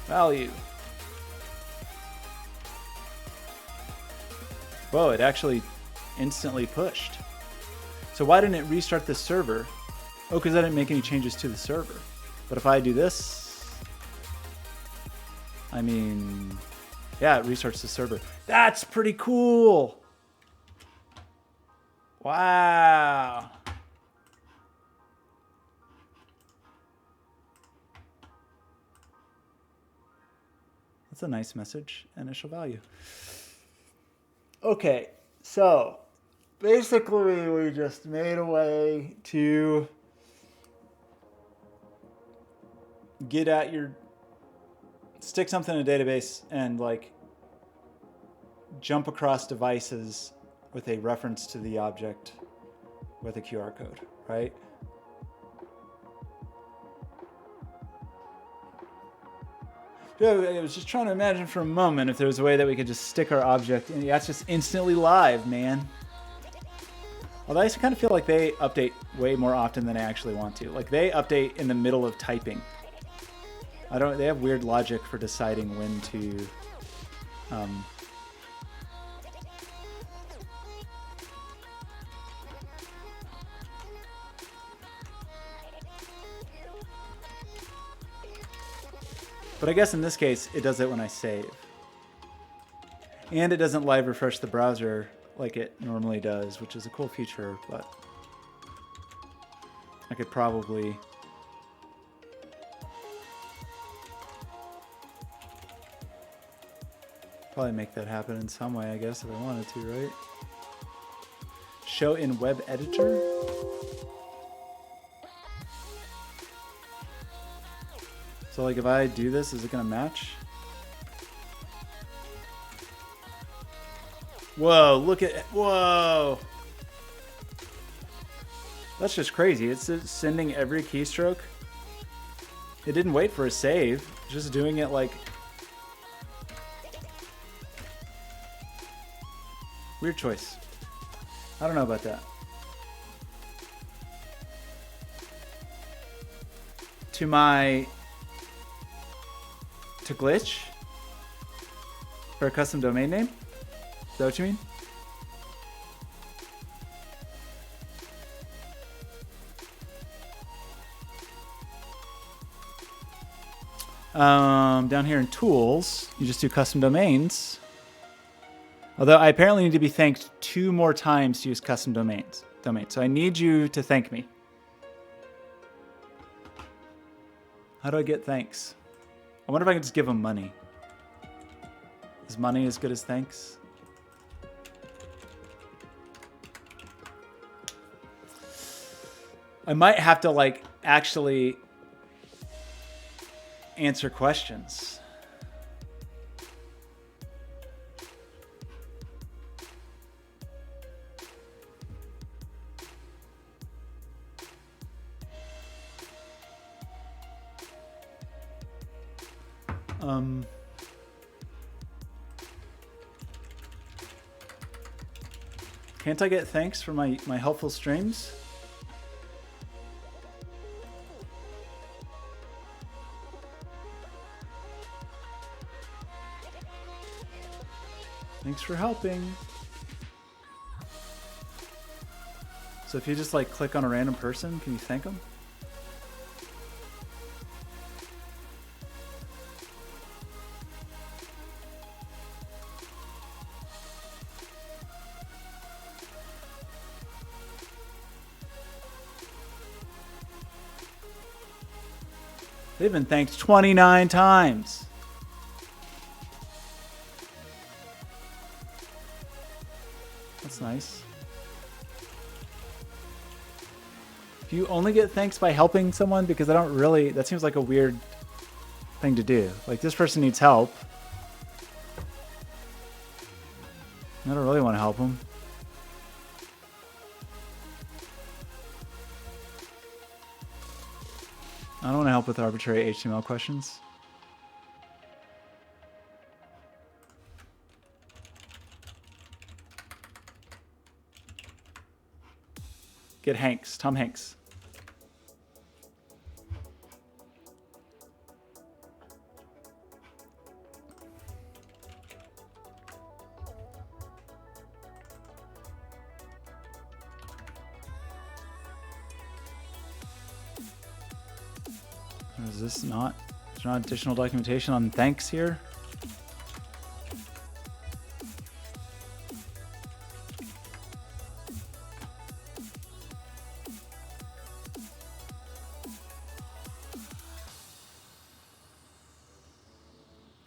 value. Whoa, it actually instantly pushed. So why didn't it restart the server? Oh, because I didn't make any changes to the server. But if I do this, I mean, yeah, it restarts the server. That's pretty cool. Wow. That's a nice message. Initial value. Okay, so basically, we just made a way to get at your, stick something in a database and like jump across devices with a reference to the object with a QR code, right? I was just trying to imagine for a moment if there was a way that we could just stick our object in. That's just instantly live, man. Although I kind of feel like they update way more often than I actually want to. Like they update in the middle of typing. They have weird logic for deciding when to but I guess in this case, it does it when I save. And it doesn't live refresh the browser like it normally does, which is a cool feature, but I could probably make that happen in some way, I guess, if I wanted to, right? Show in web editor. So like if I do this, is it gonna match? Whoa, look at, whoa. That's just crazy. It's sending every keystroke. It didn't wait for a save. It's just doing it like, weird choice. I don't know about that. To glitch for a custom domain name? Is that what you mean? Down here in tools, you just do custom domains. Although I apparently need to be thanked 2 more times to use custom domains. So I need you to thank me. How do I get thanks? I wonder if I can just give them money. Is money as good as thanks? I might have to like actually answer questions. Can't I get thanks for my helpful streams? Thanks for helping. So if you just like click on a random person, can you thank them? They've been thanked 29 times. That's nice. Do you only get thanks by helping someone? Because I don't really, that seems like a weird thing to do. Like this person needs help. I don't really want to help them. I don't want to help with arbitrary HTML questions. Get Hanks, Tom Hanks. Is this not? Is there not additional documentation on thanks here?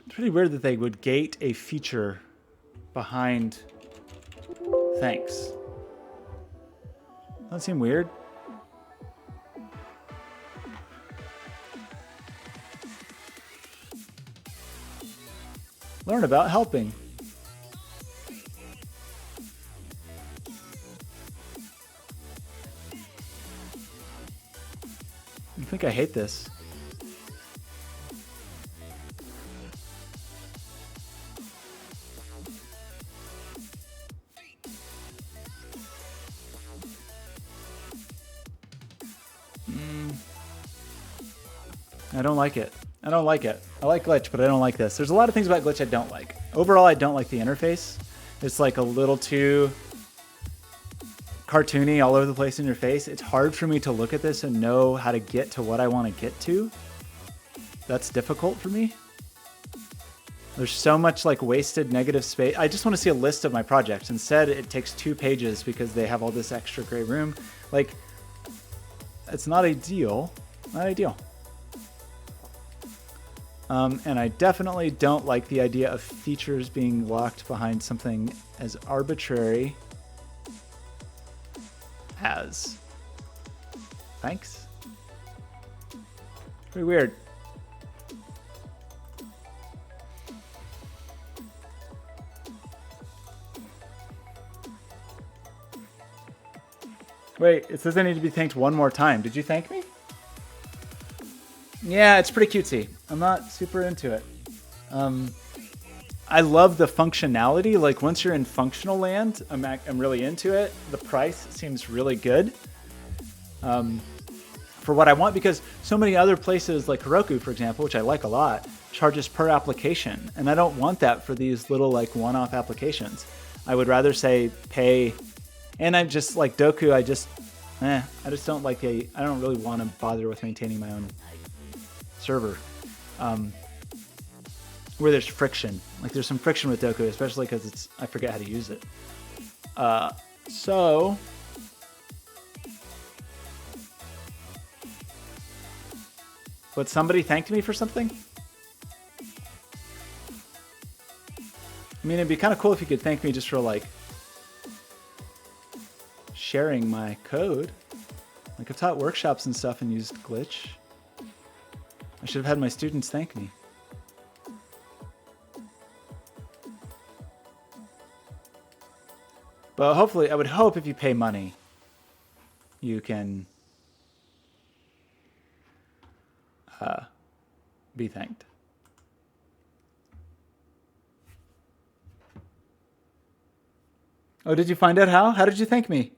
It's pretty weird that they would gate a feature behind thanks. That seem weird. Learn about helping. I think I hate this. I don't like it. I don't like it. I like glitch, but I don't like this. There's a lot of things about glitch I don't like. Overall, I don't like the interface. It's like a little too cartoony all over the place in your face. It's hard for me to look at this and know how to get to what I want to get to. That's difficult for me. There's so much like wasted negative space. I just want to see a list of my projects. Instead, it takes 2 pages because they have all this extra gray room. Like, it's not ideal. Not ideal. And I definitely don't like the idea of features being locked behind something as arbitrary as thanks. Pretty weird. Wait, it says I need to be thanked one more time. Did you thank me? Yeah, it's pretty cutesy. I'm not super into it. I love the functionality. Like once you're in functional land, I'm really into it. The price seems really good for what I want, because so many other places like Heroku, for example, which I like a lot, charges per application. And I don't want that for these little like one-off applications. I would rather say pay. And I'm just like Doku, I just don't like I don't really want to bother with maintaining my own server where there's friction. Like there's some friction with Doku, especially because I forget how to use it. So but somebody thanked me for something? I mean, it'd be kind of cool if you could thank me just for like sharing my code. Like I've taught workshops and stuff and used glitch. I should have had my students thank me. But hopefully, I would hope if you pay money, you can be thanked. Oh, did you find out how? How did you thank me?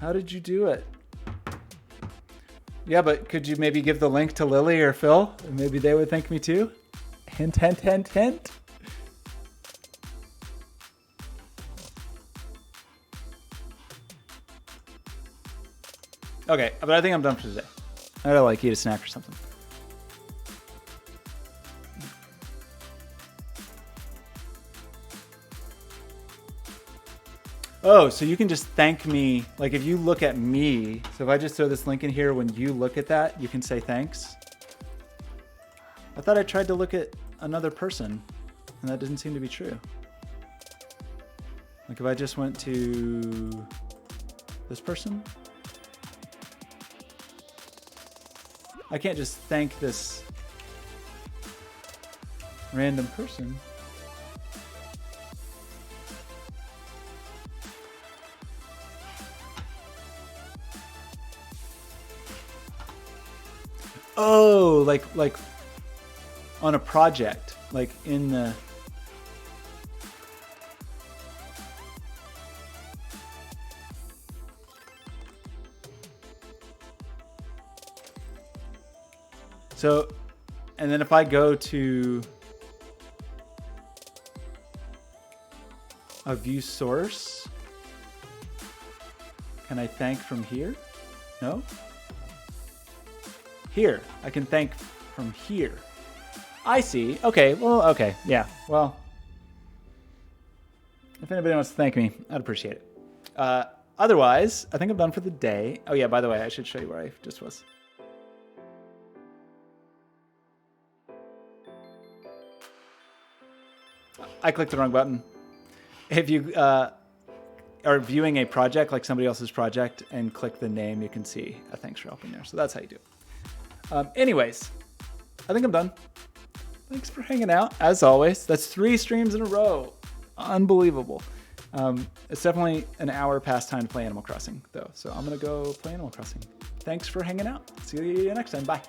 How did you do it? Yeah, but could you maybe give the link to Lily or Phil? Maybe they would thank me too? Hint, hint, hint, hint. Okay, but I think I'm done for today. I gotta like eat a snack or something. Oh, so you can just thank me. Like if you look at me, so if I just throw this link in here, when you look at that, you can say thanks. I thought I tried to look at another person and that didn't seem to be true. Like if I just went to this person, I can't just thank this random person. Oh, like on a project, like in the. So, and then if I go to a view source, can I thank from here? No? Here, I can thank from here. I see. Okay, well, okay, yeah, well. If anybody wants to thank me, I'd appreciate it. Otherwise, I think I'm done for the day. Oh yeah, by the way, I should show you where I just was. I clicked the wrong button. If you are viewing a project, like somebody else's project, and click the name, you can see a thanks for helping there. So that's how you do it. Anyways, I think I'm done. Thanks for hanging out, as always. That's 3 streams in a row. Unbelievable. It's definitely an hour past time to play Animal Crossing, though. So I'm going to go play Animal Crossing. Thanks for hanging out. See you next time. Bye.